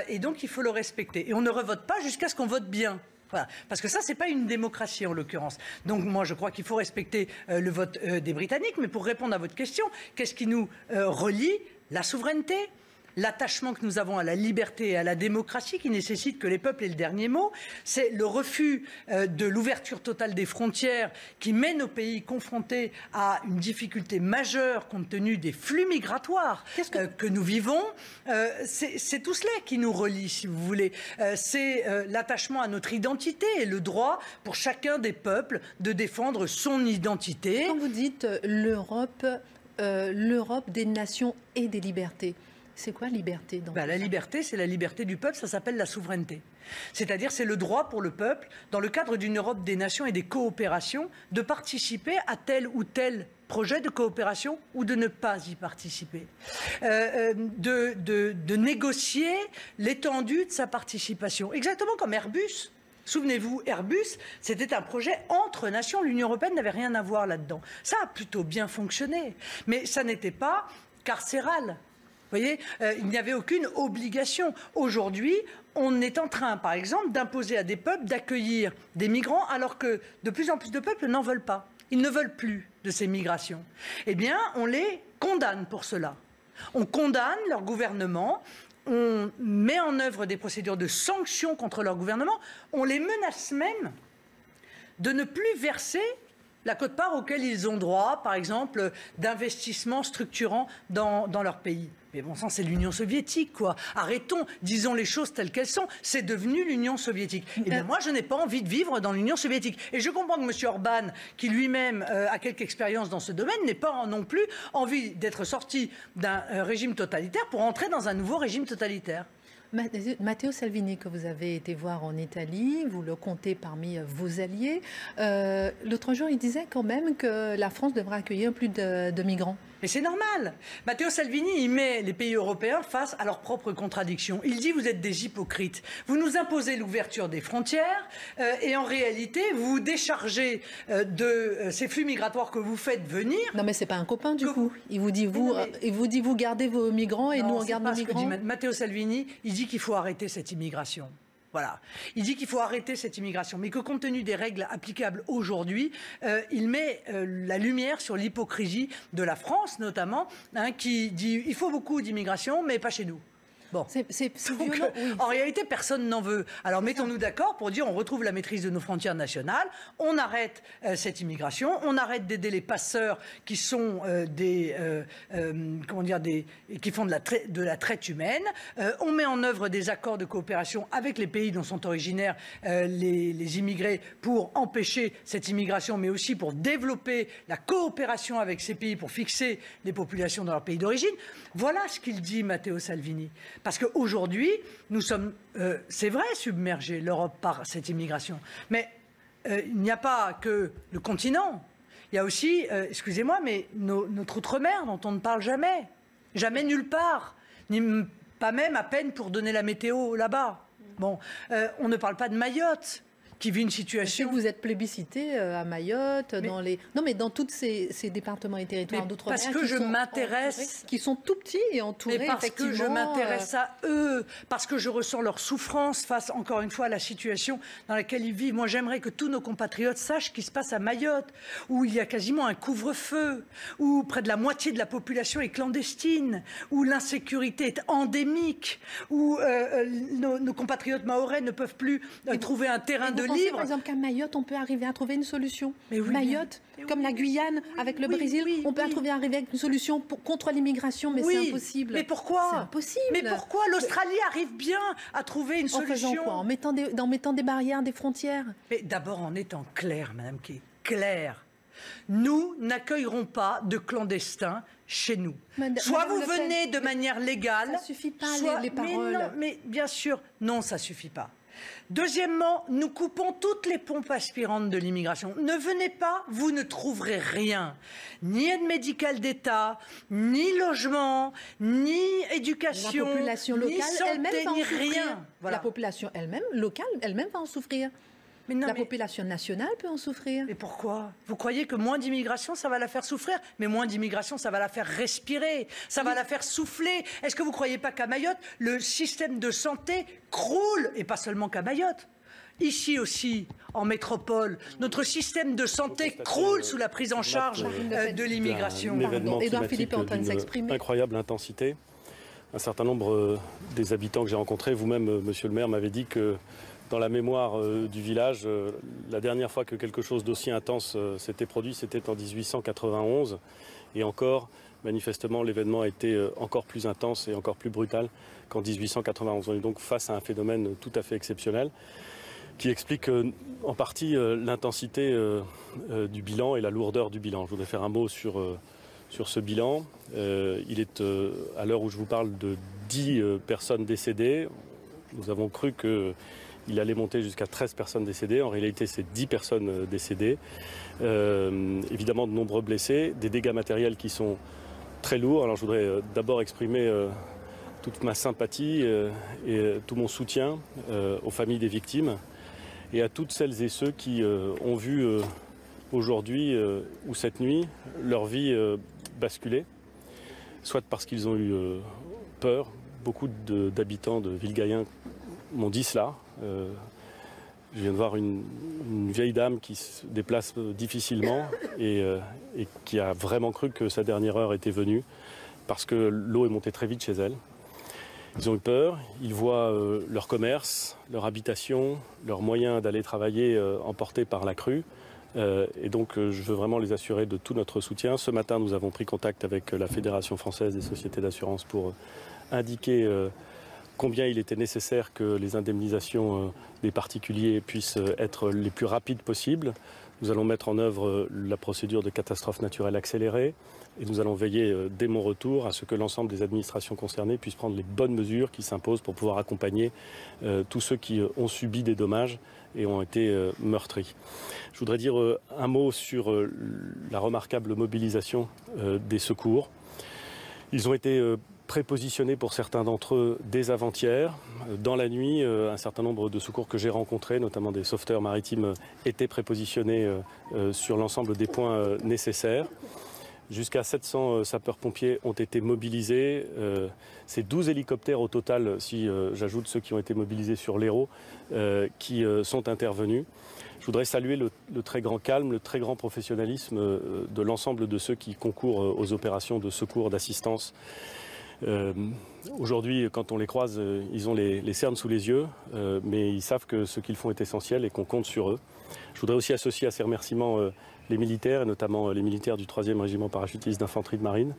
et donc il faut le respecter. Et on ne revote pas jusqu'à ce qu'on vote bien. Voilà. Parce que ça, c'est pas une démocratie en l'occurrence. Donc moi, je crois qu'il faut respecter le vote des Britanniques. Mais pour répondre à votre question, qu'est-ce qui nous relie? La souveraineté, l'attachement que nous avons à la liberté et à la démocratie qui nécessite que les peuples aient le dernier mot. C'est le refus de l'ouverture totale des frontières qui met nos pays confrontés à une difficulté majeure compte tenu des flux migratoires que nous vivons. C'est tout cela qui nous relie, si vous voulez. C'est l'attachement à notre identité et le droit pour chacun des peuples de défendre son identité. Quand vous dites l'Europe des nations et des libertés, c'est quoi liberté La liberté, c'est la liberté du peuple, ça s'appelle la souveraineté. C'est-à-dire, c'est le droit pour le peuple, dans le cadre d'une Europe des nations et des coopérations, de participer à tel ou tel projet de coopération ou de ne pas y participer. De négocier l'étendue de sa participation. Exactement comme Airbus. Souvenez-vous, Airbus, c'était un projet entre nations. L'Union européenne n'avait rien à voir là-dedans. Ça a plutôt bien fonctionné. Mais ça n'était pas carcéral. Vous voyez, il n'y avait aucune obligation. Aujourd'hui, on est en train, par exemple, d'imposer à des peuples d'accueillir des migrants alors que de plus en plus de peuples n'en veulent pas. Ils ne veulent plus de ces migrations. Eh bien, on les condamne pour cela. On condamne leur gouvernement, on met en œuvre des procédures de sanctions contre leur gouvernement, on les menace même de ne plus verser la quote-part auquel ils ont droit, par exemple, d'investissements structurants dans leur pays. Mais bon sang, c'est l'Union soviétique, quoi. Arrêtons, disons les choses telles qu'elles sont. C'est devenu l'Union soviétique. Et bien moi, je n'ai pas envie de vivre dans l'Union soviétique. Et je comprends que M. Orban, qui lui-même a quelque expérience dans ce domaine, n'ait pas non plus envie d'être sorti d'un régime totalitaire pour entrer dans un nouveau régime totalitaire. Matteo Salvini, que vous avez été voir en Italie, vous le comptez parmi vos alliés. L'autre jour, il disait quand même que la France devrait accueillir plus de migrants. Mais c'est normal. Matteo Salvini, il met les pays européens face à leurs propres contradictions. Il dit, vous êtes des hypocrites. Vous nous imposez l'ouverture des frontières et en réalité, vous vous déchargez de ces flux migratoires que vous faites venir. Non, mais c'est pas un copain du coup. Il vous dit, vous gardez vos migrants et nous, on garde nos migrants. Matteo Salvini, il dit qu'il faut arrêter cette immigration. Voilà. Il dit qu'il faut arrêter cette immigration, mais que compte tenu des règles applicables aujourd'hui, il met la lumière sur l'hypocrisie de la France, notamment, qui dit il faut beaucoup d'immigration, mais pas chez nous. Bon. C'est violent. Oui. En réalité, personne n'en veut. Alors mettons-nous d'accord pour dire on retrouve la maîtrise de nos frontières nationales, on arrête cette immigration, on arrête d'aider les passeurs qui sont qui font de la traite humaine, on met en œuvre des accords de coopération avec les pays dont sont originaires les immigrés pour empêcher cette immigration, mais aussi pour développer la coopération avec ces pays pour fixer les populations dans leur pays d'origine. Voilà ce qu'il dit Matteo Salvini. Parce qu'aujourd'hui, nous sommes, c'est vrai, submergés, l'Europe, par cette immigration. Mais il n'y a pas que le continent. Il y a aussi, excusez-moi, mais notre outre-mer dont on ne parle jamais. Jamais nulle part. Pas même à peine pour donner la météo là-bas. Bon, on ne parle pas de Mayotte, qui vit une situation... Vous êtes plébiscité à Mayotte, dans tous ces départements et territoires d'outre-mer. Parce que je m'intéresse... Qui sont tout petits et entourés, mais parce que je m'intéresse à eux, parce que je ressens leur souffrance face, encore une fois, à la situation dans laquelle ils vivent. Moi, j'aimerais que tous nos compatriotes sachent ce qui se passe à Mayotte, où il y a quasiment un couvre-feu, où près de la moitié de la population est clandestine, où l'insécurité est endémique, où nos compatriotes mahorais ne peuvent plus trouver un terrain de libre. Par exemple qu'à Mayotte, on peut arriver à trouver une solution. Oui, Mayotte, comme la Guyane avec le Brésil, on peut arriver avec une solution contre l'immigration, mais c'est impossible. Mais pourquoi? C'est impossible. Mais pourquoi l'Australie arrive bien à trouver une solution? En faisant quoi? En mettant des barrières, des frontières? Mais d'abord en étant clair, Madame Kay, clair. Nous n'accueillerons pas de clandestins chez nous. Soit vous venez de manière légale... Ça ne suffit pas, les paroles. Mais non, mais bien sûr, non, ça ne suffit pas. Deuxièmement, nous coupons toutes les pompes aspirantes de l'immigration. Ne venez pas, vous ne trouverez rien. Ni aide médicale d'État, ni logement, ni éducation, la population locale, ni santé, ni rien. Voilà. La population elle-même, locale, elle-même va en souffrir. Mais non, la population nationale peut en souffrir. Mais pourquoi? Vous croyez que moins d'immigration, ça va la faire souffrir? Mais moins d'immigration, ça va la faire respirer, ça va la faire souffler. Est-ce que vous ne croyez pas qu'à Mayotte, le système de santé croule? Et pas seulement qu'à Mayotte. Ici aussi, en métropole, notre système de santé croule sous la prise en charge de l'immigration. Un événement climatique d'une incroyable intensité. un certain nombre des habitants que j'ai rencontrés, vous-même, monsieur le maire, m'avez dit que dans la mémoire du village, la dernière fois que quelque chose d'aussi intense s'était produit, c'était en 1891. Et encore, manifestement, l'événement a été encore plus intense et encore plus brutal qu'en 1891. On est donc face à un phénomène tout à fait exceptionnel qui explique en partie l'intensité du bilan et la lourdeur du bilan. Je voudrais faire un mot sur ce bilan. Il est, à l'heure où je vous parle, de 10 personnes décédées. Nous avons cru qu'il allait monter jusqu'à 13 personnes décédées. En réalité, c'est 10 personnes décédées. Évidemment, de nombreux blessés, des dégâts matériels qui sont très lourds. Alors, je voudrais d'abord exprimer toute ma sympathie et tout mon soutien aux familles des victimes et à toutes celles et ceux qui ont vu aujourd'hui ou cette nuit leur vie basculer, soit parce qu'ils ont eu peur. Beaucoup d'habitants de Villegayen m'ont dit cela. Je viens de voir une vieille dame qui se déplace difficilement et qui a vraiment cru que sa dernière heure était venue parce que l'eau est montée très vite chez elle. Ils ont eu peur, ils voient leur commerce, leur habitation, leurs moyens d'aller travailler emportés par la crue. Et donc je veux vraiment les assurer de tout notre soutien. Ce matin, nous avons pris contact avec la Fédération française des sociétés d'assurance pour indiquer combien il était nécessaire que les indemnisations des particuliers puissent être les plus rapides possibles. Nous allons mettre en œuvre la procédure de catastrophe naturelle accélérée et nous allons veiller dès mon retour à ce que l'ensemble des administrations concernées puissent prendre les bonnes mesures qui s'imposent pour pouvoir accompagner tous ceux qui ont subi des dommages et ont été meurtris. Je voudrais dire un mot sur la remarquable mobilisation des secours. Ils ont été prépositionnés pour certains d'entre eux dès avant-hier. Dans la nuit, un certain nombre de secours que j'ai rencontrés, notamment des sauveteurs maritimes, étaient prépositionnés sur l'ensemble des points nécessaires. Jusqu'à 700 sapeurs-pompiers ont été mobilisés. C'est 12 hélicoptères au total, si j'ajoute ceux qui ont été mobilisés sur l'Hérault, qui sont intervenus. Je voudrais saluer le très grand calme, le très grand professionnalisme de l'ensemble de ceux qui concourent aux opérations de secours, d'assistance. Aujourd'hui, quand on les croise, ils ont les cernes sous les yeux, mais ils savent que ce qu'ils font est essentiel et qu'on compte sur eux. Je voudrais aussi associer à ces remerciements les militaires, et notamment les militaires du 3e régiment parachutiste d'infanterie de marine,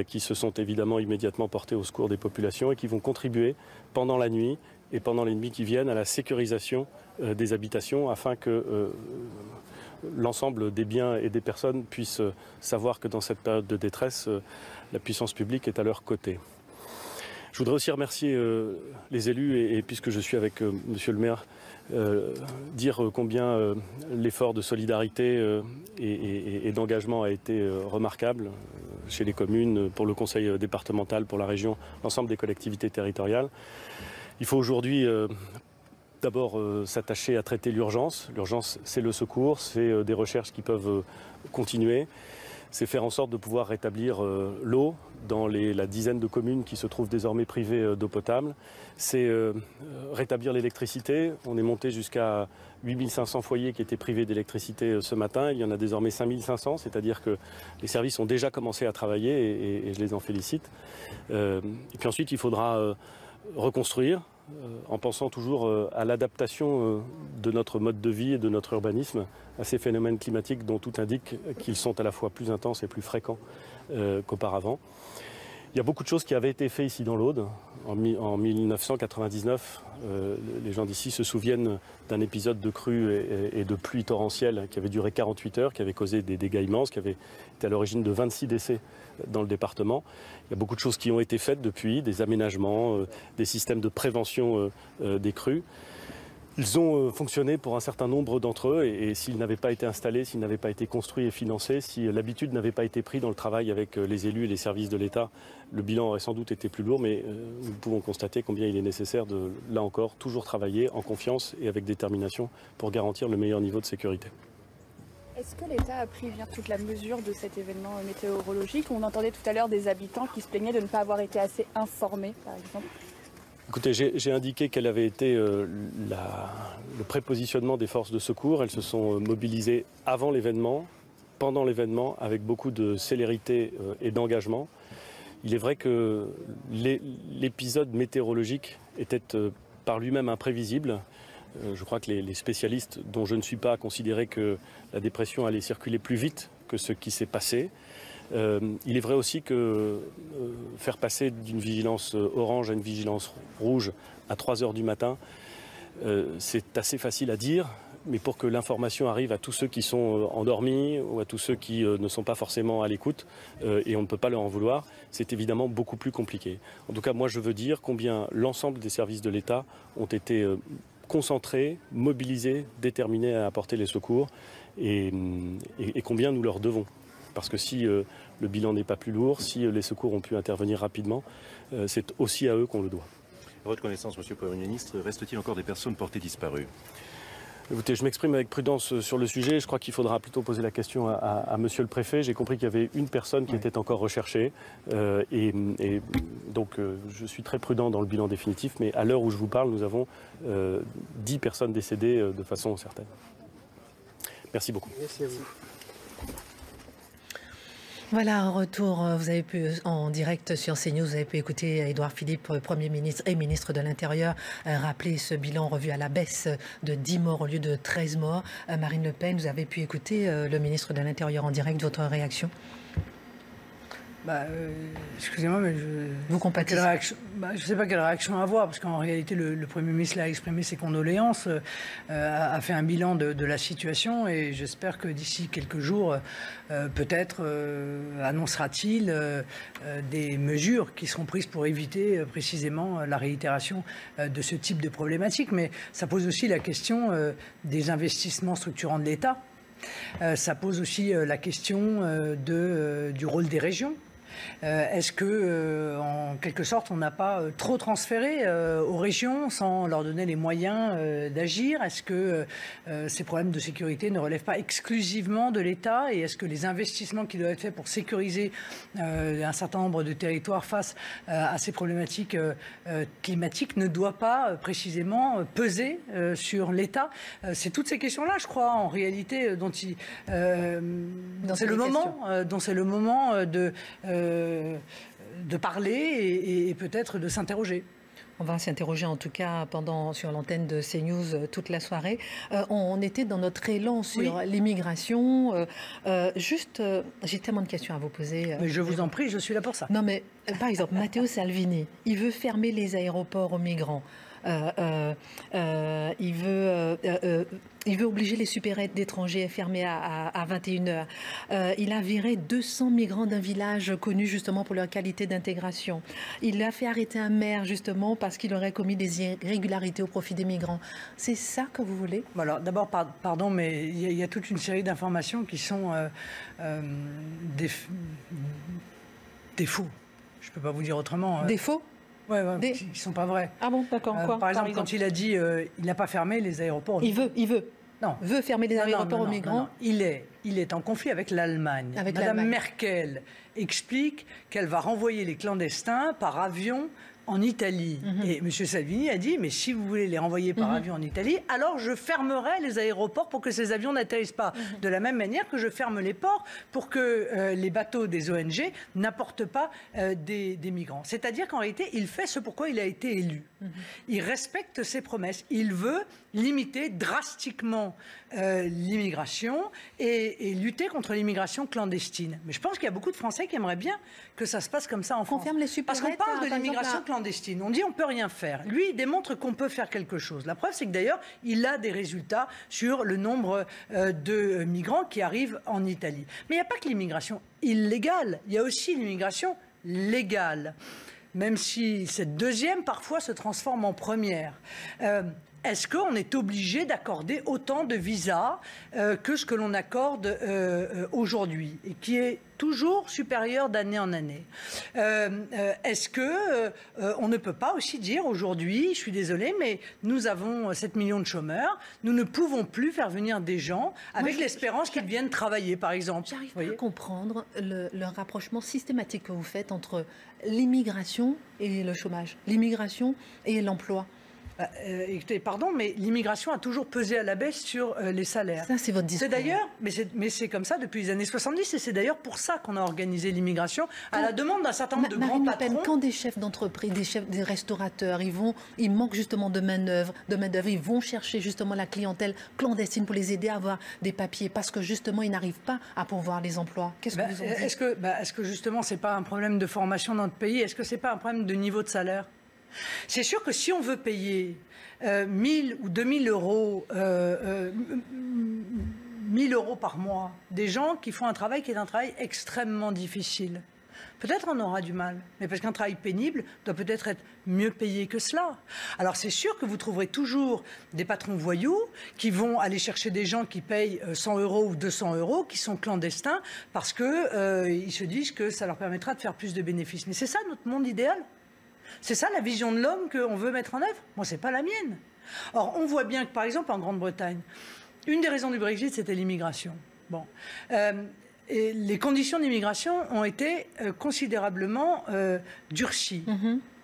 qui se sont évidemment immédiatement portés au secours des populations et qui vont contribuer pendant la nuit et pendant les nuits qui viennent à la sécurisation des habitations afin que l'ensemble des biens et des personnes puissent savoir que dans cette période de détresse, la puissance publique est à leur côté. Je voudrais aussi remercier les élus et puisque je suis avec monsieur le maire, dire combien l'effort de solidarité et d'engagement a été remarquable chez les communes, pour le conseil départemental, pour la région, l'ensemble des collectivités territoriales. Il faut aujourd'hui d'abord s'attacher à traiter l'urgence. L'urgence, c'est le secours, c'est des recherches qui peuvent continuer. C'est faire en sorte de pouvoir rétablir l'eau dans la dizaine de communes qui se trouvent désormais privées d'eau potable. C'est rétablir l'électricité. On est monté jusqu'à 8500 foyers qui étaient privés d'électricité ce matin. Il y en a désormais 5500, c'est-à-dire que les services ont déjà commencé à travailler et je les en félicite. Et puis ensuite, il faudra reconstruire en pensant toujours à l'adaptation de notre mode de vie et de notre urbanisme à ces phénomènes climatiques dont tout indique qu'ils sont à la fois plus intenses et plus fréquents qu'auparavant. Il y a beaucoup de choses qui avaient été faites ici dans l'Aude. En 1999, les gens d'ici se souviennent d'un épisode de crue et de pluie torrentielle qui avait duré 48 heures, qui avait causé des dégâts immenses, qui avait été à l'origine de 26 décès dans le département. Il y a beaucoup de choses qui ont été faites depuis, des aménagements, des systèmes de prévention des crues. Ils ont fonctionné pour un certain nombre d'entre eux et s'ils n'avaient pas été installés, s'ils n'avaient pas été construits et financés, si l'habitude n'avait pas été prise dans le travail avec les élus et les services de l'État, le bilan aurait sans doute été plus lourd, mais nous pouvons constater combien il est nécessaire de, là encore, toujours travailler en confiance et avec détermination pour garantir le meilleur niveau de sécurité. Est-ce que l'État a pris bien toute la mesure de cet événement météorologique? On entendait tout à l'heure des habitants qui se plaignaient de ne pas avoir été assez informés, par exemple. Écoutez, j'ai indiqué quel avait été le prépositionnement des forces de secours. Elles se sont mobilisées avant l'événement, pendant l'événement, avec beaucoup de célérité et d'engagement. Il est vrai que l'épisode météorologique était par lui-même imprévisible. Je crois que les spécialistes, dont je ne suis pas, considéraient que la dépression allait circuler plus vite que ce qui s'est passé. Il est vrai aussi que faire passer d'une vigilance orange à une vigilance rouge à 3 h du matin, c'est assez facile à dire, mais pour que l'information arrive à tous ceux qui sont endormis ou à tous ceux qui ne sont pas forcément à l'écoute, et on ne peut pas leur en vouloir, c'est évidemment beaucoup plus compliqué. En tout cas, moi je veux dire combien l'ensemble des services de l'État ont été concentrés, mobilisés, déterminés à apporter les secours, et combien nous leur devons. Parce que si le bilan n'est pas plus lourd, si les secours ont pu intervenir rapidement, c'est aussi à eux qu'on le doit. À votre connaissance, Monsieur le Premier ministre, reste-t-il encore des personnes portées disparues? Écoutez, je m'exprime avec prudence sur le sujet. Je crois qu'il faudra plutôt poser la question à Monsieur le Préfet. J'ai compris qu'il y avait une personne qui était encore recherchée. Donc, je suis très prudent dans le bilan définitif. Mais à l'heure où je vous parle, nous avons 10 personnes décédées de façon certaine. Merci beaucoup. Merci à vous. Voilà, un retour, vous avez pu, en direct sur CNews, vous avez pu écouter Édouard Philippe, Premier ministre et ministre de l'Intérieur, rappeler ce bilan revu à la baisse de 10 morts au lieu de 13 morts. Marine Le Pen, vous avez pu écouter le ministre de l'Intérieur en direct, votre réaction? Excusez-moi, mais vous compatissez. Je ne sais pas quelle réaction avoir, parce qu'en réalité, le Premier ministre a exprimé ses condoléances, a fait un bilan de la situation, et j'espère que d'ici quelques jours, peut-être annoncera-t-il des mesures qui seront prises pour éviter précisément la réitération de ce type de problématique. Mais ça pose aussi la question des investissements structurants de l'État. Ça pose aussi la question du rôle des régions. Est-ce que, en quelque sorte, on n'a pas trop transféré aux régions sans leur donner les moyens d'agir? Est-ce que ces problèmes de sécurité ne relèvent pas exclusivement de l'État? Et est-ce que les investissements qui doivent être faits pour sécuriser un certain nombre de territoires face à ces problématiques climatiques ne doivent pas précisément peser sur l'État? C'est toutes ces questions-là, je crois, en réalité, dont c'est le moment de parler et peut-être de s'interroger. On va s'interroger en tout cas sur l'antenne de CNews toute la soirée. On était dans notre élan sur l'immigration. J'ai tellement de questions à vous poser. Mais je vous en prie, je suis là pour ça. Non mais, par exemple, Matteo Salvini, il veut fermer les aéroports aux migrants. Il veut obliger les supérettes d'étrangers à fermer à 21 h. Il a viré 200 migrants d'un village connu justement pour leur qualité d'intégration. Il a fait arrêter un maire justement parce qu'il aurait commis des irrégularités au profit des migrants. C'est ça que vous voulez? Alors d'abord, pardon, mais il y a toute une série d'informations qui sont des faux. Je ne peux pas vous dire autrement. Des faux? Oui, qui ne sont pas vrais. Ah bon, d'accord. Par exemple, quand il a dit il n'a pas fermé les aéroports. Il veut fermer les aéroports aux migrants. Il est en conflit avec l'Allemagne. Madame Merkel explique qu'elle va renvoyer les clandestins par avion en Italie. Et M. Salvini a dit, mais si vous voulez les renvoyer par avion en Italie, alors je fermerai les aéroports pour que ces avions n'atterrissent pas. De la même manière que je ferme les ports pour que les bateaux des ONG n'apportent pas des migrants. C'est-à-dire qu'en réalité, il fait ce pourquoi il a été élu. Il respecte ses promesses. Il veut limiter drastiquement l'immigration et lutter contre l'immigration clandestine. Mais je pense qu'il y a beaucoup de Français qui aimeraient bien que ça se passe comme ça en France. Parce qu'on parle de l'immigration clandestine. On dit on ne peut rien faire. Lui, il démontre qu'on peut faire quelque chose. La preuve, c'est que d'ailleurs, il a des résultats sur le nombre de migrants qui arrivent en Italie. Mais il n'y a pas que l'immigration illégale. Il y a aussi l'immigration légale. Même si cette deuxième, parfois, se transforme en première. Est-ce qu'on est obligé d'accorder autant de visas que ce que l'on accorde aujourd'hui et qui est toujours supérieur d'année en année? Est-ce que on ne peut pas aussi dire aujourd'hui, je suis désolée, mais nous avons 7 millions de chômeurs, nous ne pouvons plus faire venir des gens avec l'espérance qu'ils viennent travailler, par exemple. J'arrive pas à comprendre le rapprochement systématique que vous faites entre l'immigration et le chômage, l'immigration et l'emploi. Écoutez, pardon, mais l'immigration a toujours pesé à la baisse sur les salaires. Ça, c'est votre discours. C'est d'ailleurs, mais c'est comme ça depuis les années 70, et c'est d'ailleurs pour ça qu'on a organisé l'immigration, à la demande d'un certain nombre de grands patrons. Quand des chefs d'entreprise, des restaurateurs, ils manquent justement de main-d'œuvre, ils vont chercher justement la clientèle clandestine pour les aider à avoir des papiers, parce que justement, ils n'arrivent pas à pourvoir les emplois. Qu'est-ce que vous en dites ? Est-ce que justement, c'est pas un problème de formation dans notre pays ? Est-ce que c'est pas un problème de niveau de salaire ? C'est sûr que si on veut payer 1000 ou 2000 euros, 1000 euros par mois, des gens qui font un travail qui est un travail extrêmement difficile, peut-être on aura du mal, mais parce qu'un travail pénible doit peut-être être mieux payé que cela. Alors c'est sûr que vous trouverez toujours des patrons voyous qui vont aller chercher des gens qui payent 100 euros ou 200 euros, qui sont clandestins, parce qu'ils se disent que ça leur permettra de faire plus de bénéfices. Mais c'est ça notre monde idéal ? C'est ça la vision de l'homme qu'on veut mettre en œuvre? Moi, c'est pas la mienne. Or, on voit bien que, par exemple, en Grande-Bretagne, une des raisons du Brexit, c'était l'immigration. Bon. Et les conditions d'immigration ont été considérablement durcies.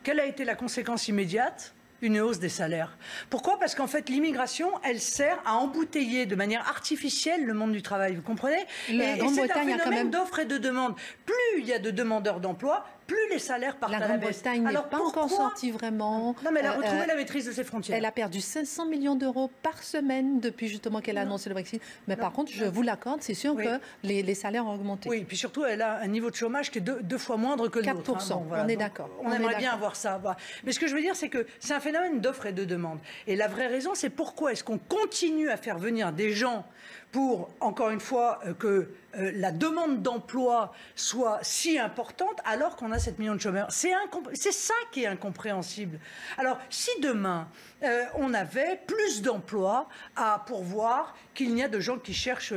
Quelle a été la conséquence immédiate? Une hausse des salaires. Pourquoi? Parce qu'en fait, l'immigration, elle sert à embouteiller de manière artificielle le monde du travail. Vous comprenez? Et c'est un phénomène d'offre et de demande. Plus il y a de demandeurs d'emploi, plus les salaires partent à la baisse. La Grande-Bretagne n'est pas encore sortie vraiment. Non, mais elle a retrouvé la maîtrise de ses frontières. Elle a perdu 500 millions d'euros par semaine depuis justement qu'elle a annoncé le Brexit. Mais par contre, je vous l'accorde, c'est sûr que les salaires ont augmenté. Oui, puis surtout, elle a un niveau de chômage qui est deux fois moindre que le nôtre. 4%, hein, on est d'accord. On aimerait bien avoir ça. Mais ce que je veux dire, c'est que c'est un phénomène d'offre et de demande. Et la vraie raison, c'est pourquoi est-ce qu'on continue à faire venir des gens pour, encore une fois, que la demande d'emploi soit si importante alors qu'on a 7 millions de chômeurs. C'est ça qui est incompréhensible. Alors, si demain, on avait plus d'emplois à pourvoir qu'il n'y a de gens qui cherchent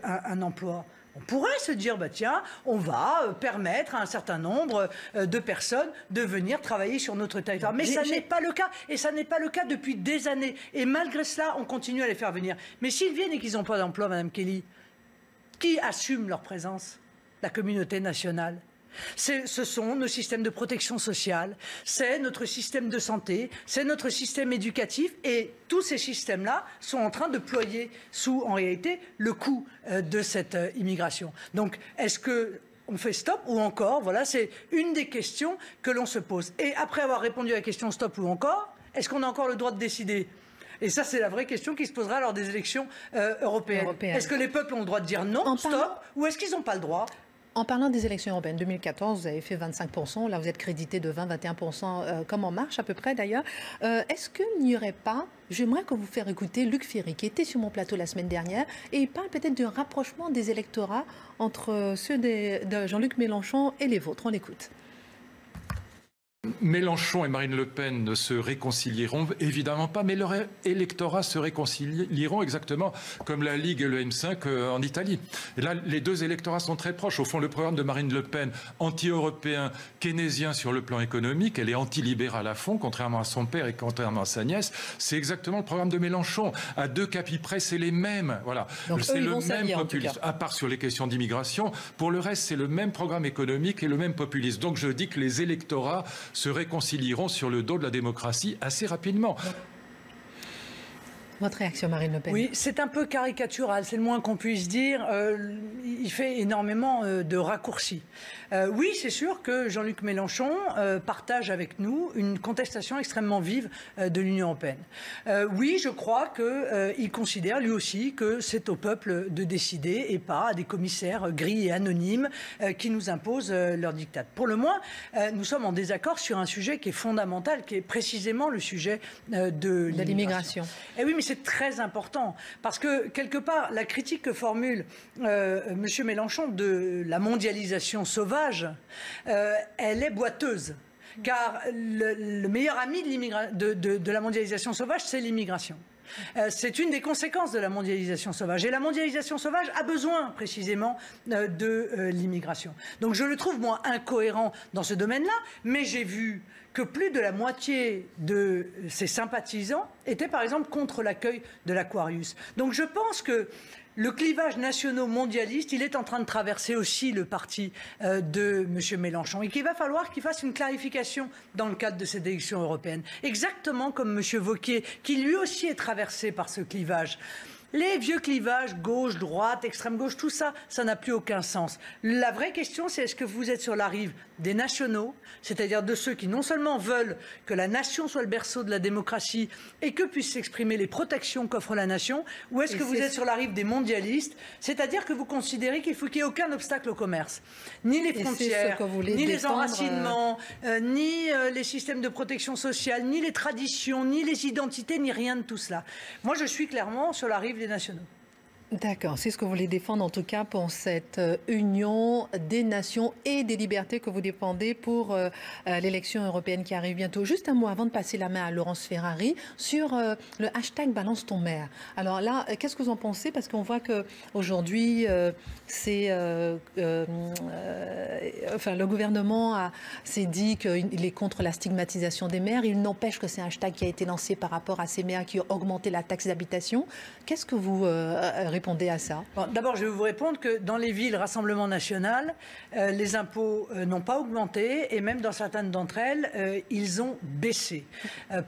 un emploi, on pourrait se dire, bah tiens, on va permettre à un certain nombre de personnes de venir travailler sur notre territoire. Mais ça n'est pas le cas. Et ça n'est pas le cas depuis des années. Et malgré cela, on continue à les faire venir. Mais s'ils viennent et qu'ils n'ont pas d'emploi, Madame Kelly, qui assume leur présence? La communauté nationale. Ce sont nos systèmes de protection sociale, c'est notre système de santé, c'est notre système éducatif, et tous ces systèmes-là sont en train de ployer sous, en réalité, le coût de cette immigration. Donc, est-ce qu'on fait stop ou encore? Voilà, c'est une des questions que l'on se pose. Et après avoir répondu à la question stop ou encore, est-ce qu'on a encore le droit de décider? Et ça, c'est la vraie question qui se posera lors des élections européennes. Est-ce que les peuples ont le droit de dire non, stop, ou est-ce qu'ils n'ont pas le droit? En parlant des élections européennes, 2014, vous avez fait 25%, là vous êtes crédité de 20-21%, comme En Marche à peu près d'ailleurs. Est-ce qu'il n'y aurait pas, j'aimerais que vous faire écouter Luc Ferry, qui était sur mon plateau la semaine dernière, et il parle peut-être d'un rapprochement des électorats entre ceux de Jean-Luc Mélenchon et les vôtres. On l'écoute. Mélenchon et Marine Le Pen ne se réconcilieront évidemment pas, mais leur électorat se réconcilieront exactement comme la Ligue et le M5 en Italie. Et là, les deux électorats sont très proches. Au fond, le programme de Marine Le Pen, anti-européen, keynésien sur le plan économique, elle est anti-libérale à fond, contrairement à son père et contrairement à sa nièce. C'est exactement le programme de Mélenchon. À 2 capis près, c'est les mêmes. Voilà. C'est le même populisme, à part sur les questions d'immigration. Pour le reste, c'est le même programme économique et le même populisme. Donc je dis que les électorats se réconcilieront sur le dos de la démocratie assez rapidement. Votre réaction, Marine Le Pen? Oui, c'est un peu caricatural, c'est le moins qu'on puisse dire. Il fait énormément de raccourcis. Oui, c'est sûr que Jean-Luc Mélenchon partage avec nous une contestation extrêmement vive de l'Union européenne. Oui, je crois qu'il considère lui aussi que c'est au peuple de décider et pas à des commissaires gris et anonymes qui nous imposent leur diktat. Pour le moins, nous sommes en désaccord sur un sujet qui est fondamental, qui est précisément le sujet de l'immigration. Et oui, mais c'est très important, parce que, quelque part, la critique que formule M. Mélenchon de la mondialisation sauvage, elle est boiteuse. Car le meilleur ami de la mondialisation sauvage, c'est l'immigration. C'est une des conséquences de la mondialisation sauvage. Et la mondialisation sauvage a besoin précisément de l'immigration. Donc je le trouve, moi, incohérent dans ce domaine-là, mais j'ai vu que plus de la moitié de ses sympathisants étaient, par exemple, contre l'accueil de l'Aquarius. Donc je pense que le clivage nationaux-mondialiste, il est en train de traverser aussi le parti de M. Mélenchon et qu'il va falloir qu'il fasse une clarification dans le cadre de cette élection européenne. Exactement comme M. Wauquiez, qui lui aussi est traversé par ce clivage. Les vieux clivages, gauche, droite, extrême gauche, tout ça, ça n'a plus aucun sens. La vraie question, c'est est-ce que vous êtes sur la rive des nationaux, c'est-à-dire de ceux qui non seulement veulent que la nation soit le berceau de la démocratie et que puissent s'exprimer les protections qu'offre la nation, ou est-ce que vous êtes sur la rive des mondialistes, c'est-à-dire que vous considérez qu'il faut qu'il n'y ait aucun obstacle au commerce, ni les frontières, ni les enracinements, ni les systèmes de protection sociale, ni les traditions, ni les identités, ni rien de tout cela. Moi, je suis clairement sur la rive des nationaux. D'accord, c'est ce que vous voulez défendre en tout cas pour cette union des nations et des libertés que vous défendez pour l'élection européenne qui arrive bientôt. Juste un mot avant de passer la main à Laurence Ferrari sur le hashtag Balance ton maire. Alors là, qu'est-ce que vous en pensez? Parce qu'on voit qu'aujourd'hui, le gouvernement s'est dit qu'il est contre la stigmatisation des maires. Il n'empêche que c'est un hashtag qui a été lancé par rapport à ces maires qui ont augmenté la taxe d'habitation. Qu'est-ce que vous répondez à ça? Bon, d'abord, je vais vous répondre que dans les villes Rassemblement National, les impôts n'ont pas augmenté et même dans certaines d'entre elles, ils ont baissé.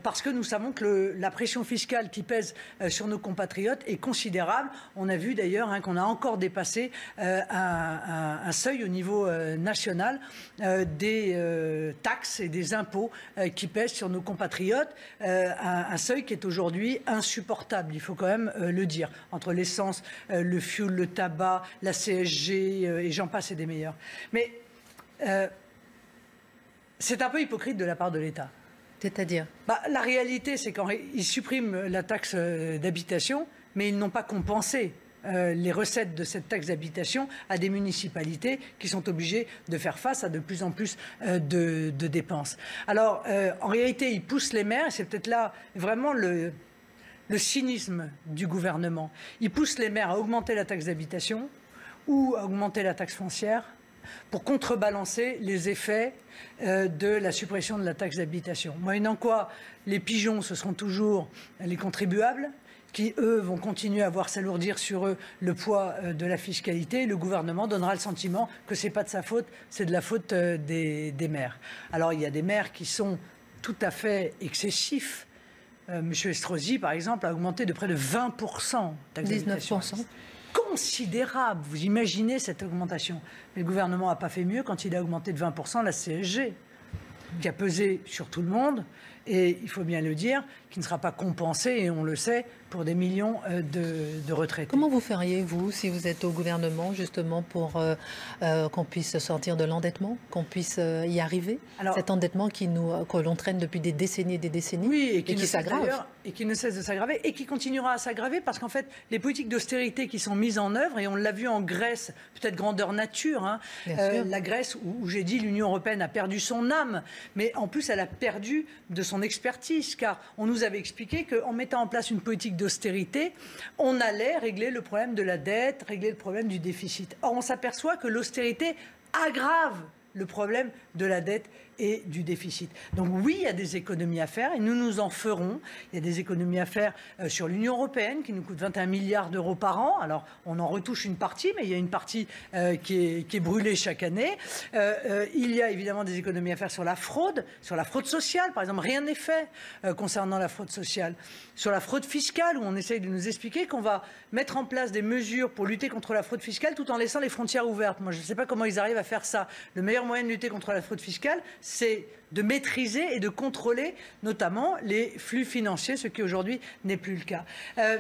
Parce que nous savons que la pression fiscale qui pèse sur nos compatriotes est considérable. On a vu d'ailleurs qu'on a encore dépassé un seuil au niveau national des taxes et des impôts qui pèsent sur nos compatriotes. Un seuil qui est aujourd'hui insupportable, il faut quand même le dire, entre l'essence, le fioul, le tabac, la CSG et j'en passe et des meilleurs. Mais c'est un peu hypocrite de la part de l'État. C'est-à-dire la réalité, c'est qu'ils suppriment la taxe d'habitation, mais ils n'ont pas compensé les recettes de cette taxe d'habitation à des municipalités qui sont obligées de faire face à de plus en plus de dépenses. Alors, en réalité, ils poussent les maires, et c'est peut-être là vraiment le cynisme du gouvernement. Il pousse les maires à augmenter la taxe d'habitation ou à augmenter la taxe foncière pour contrebalancer les effets de la suppression de la taxe d'habitation. Moyennant quoi, les pigeons, ce seront toujours les contribuables qui, eux, vont continuer à voir s'alourdir sur eux le poids de la fiscalité. Le gouvernement donnera le sentiment que ce n'est pas de sa faute, c'est de la faute des maires. Alors, il y a des maires qui sont tout à fait excessifs. Monsieur Estrosi, par exemple, a augmenté de près de 20%. 19%. Considérable. Vous imaginez cette augmentation. Mais le gouvernement n'a pas fait mieux quand il a augmenté de 20% la CSG, qui a pesé sur tout le monde. Et il faut bien le dire, qui ne sera pas compensé, et on le sait, pour des millions de retraités. Comment vous feriez, vous, si vous êtes au gouvernement, justement, pour qu'on puisse sortir de l'endettement, qu'on puisse y arriver? Alors, cet endettement que l'on traîne depuis des décennies et des décennies, oui, et qui s'aggrave. Et qui ne cesse de s'aggraver, et qui continuera à s'aggraver, parce qu'en fait, les politiques d'austérité qui sont mises en œuvre, et on l'a vu en Grèce, peut-être grandeur nature, hein, la Grèce, où j'ai dit l'Union européenne a perdu son âme, mais en plus, elle a perdu de son expertise, car on nous avait expliqué qu'en mettant en place une politique d'austérité, on allait régler le problème de la dette, régler le problème du déficit. Or, on s'aperçoit que l'austérité aggrave le problème de la dette et du déficit. Donc oui, il y a des économies à faire et nous en ferons. Il y a des économies à faire sur l'Union européenne qui nous coûte 21 milliards d'euros par an. Alors on en retouche une partie, mais il y a une partie qui est brûlée chaque année. Il y a évidemment des économies à faire sur la fraude sociale. Par exemple, rien n'est fait concernant la fraude sociale. Sur la fraude fiscale, où on essaye de nous expliquer qu'on va mettre en place des mesures pour lutter contre la fraude fiscale tout en laissant les frontières ouvertes. Moi, je ne sais pas comment ils arrivent à faire ça. Le meilleur moyen de lutter contre la fraude fiscale, c'est de maîtriser et de contrôler notamment les flux financiers, ce qui aujourd'hui n'est plus le cas.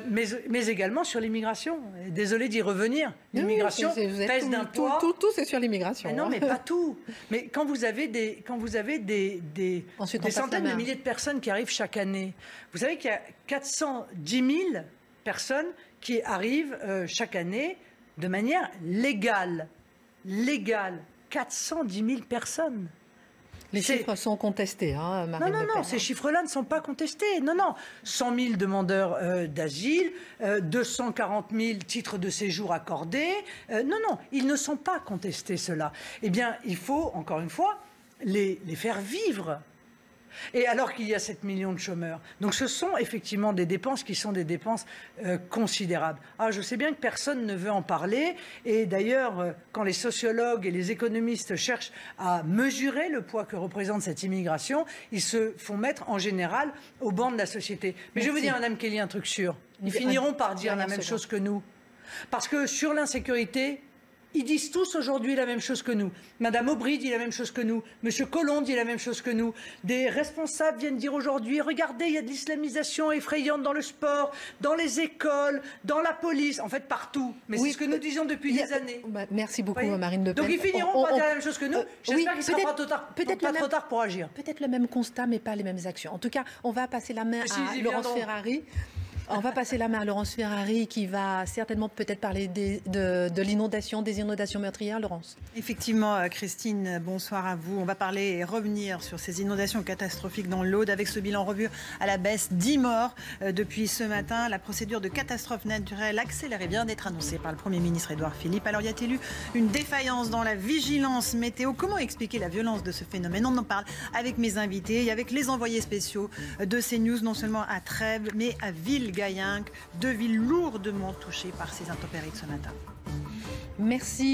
Mais également sur l'immigration. Désolé d'y revenir. L'immigration pèse d'un poids. Tout c'est sur l'immigration. Non, mais pas tout. Mais quand vous avez des centaines de milliers de personnes qui arrivent chaque année, vous savez qu'il y a 410 000 personnes qui arrivent chaque année de manière légale. 410 000 personnes. Les chiffres sont contestés, hein, Marine Le Pen. Non, ces chiffres-là ne sont pas contestés. Non, 100 000 demandeurs d'asile, 240 000 titres de séjour accordés. Non, ils ne sont pas contestés, ceux-là. Eh bien, il faut, encore une fois, les faire vivre. Et alors qu'il y a 7 millions de chômeurs. Donc ce sont effectivement des dépenses qui sont des dépenses considérables. Alors je sais bien que personne ne veut en parler. Et d'ailleurs, quand les sociologues et les économistes cherchent à mesurer le poids que représente cette immigration, ils se font mettre en général au banc de la société. Mais je vais vous dire, Madame Kelly, un truc sûr. Ils finiront par dire la même chose que nous. Parce que sur l'insécurité, ils disent tous aujourd'hui la même chose que nous. Madame Aubry dit la même chose que nous. Monsieur Collomb dit la même chose que nous. Des responsables viennent dire aujourd'hui, regardez, il y a de l'islamisation effrayante dans le sport, dans les écoles, dans la police, en fait partout. Mais c'est ce que nous disions depuis des années. Merci beaucoup, Marine Le Pen. Donc ils finiront par dire la même chose que nous. J'espère qu'il ne sera pas trop tard pour agir. Peut-être le même constat, mais pas les mêmes actions. En tout cas, on va passer la main à Laurence Ferrari. On va passer la main à Laurence Ferrari qui va certainement peut-être parler de l'inondation, des inondations meurtrières. Laurence. Effectivement, Christine, bonsoir à vous. On va parler et revenir sur ces inondations catastrophiques dans l'Aude avec ce bilan revu à la baisse, 10 morts depuis ce matin. La procédure de catastrophe naturelle accélérée vient d'être annoncée par le Premier ministre Édouard Philippe. Alors y a-t-il eu une défaillance dans la vigilance météo? Comment expliquer la violence de ce phénomène? On en parle avec mes invités et avec les envoyés spéciaux de CNews, non seulement à Trèbes, mais à Villegayenc, deux villes lourdement touchées par ces intempéries de ce matin. Merci.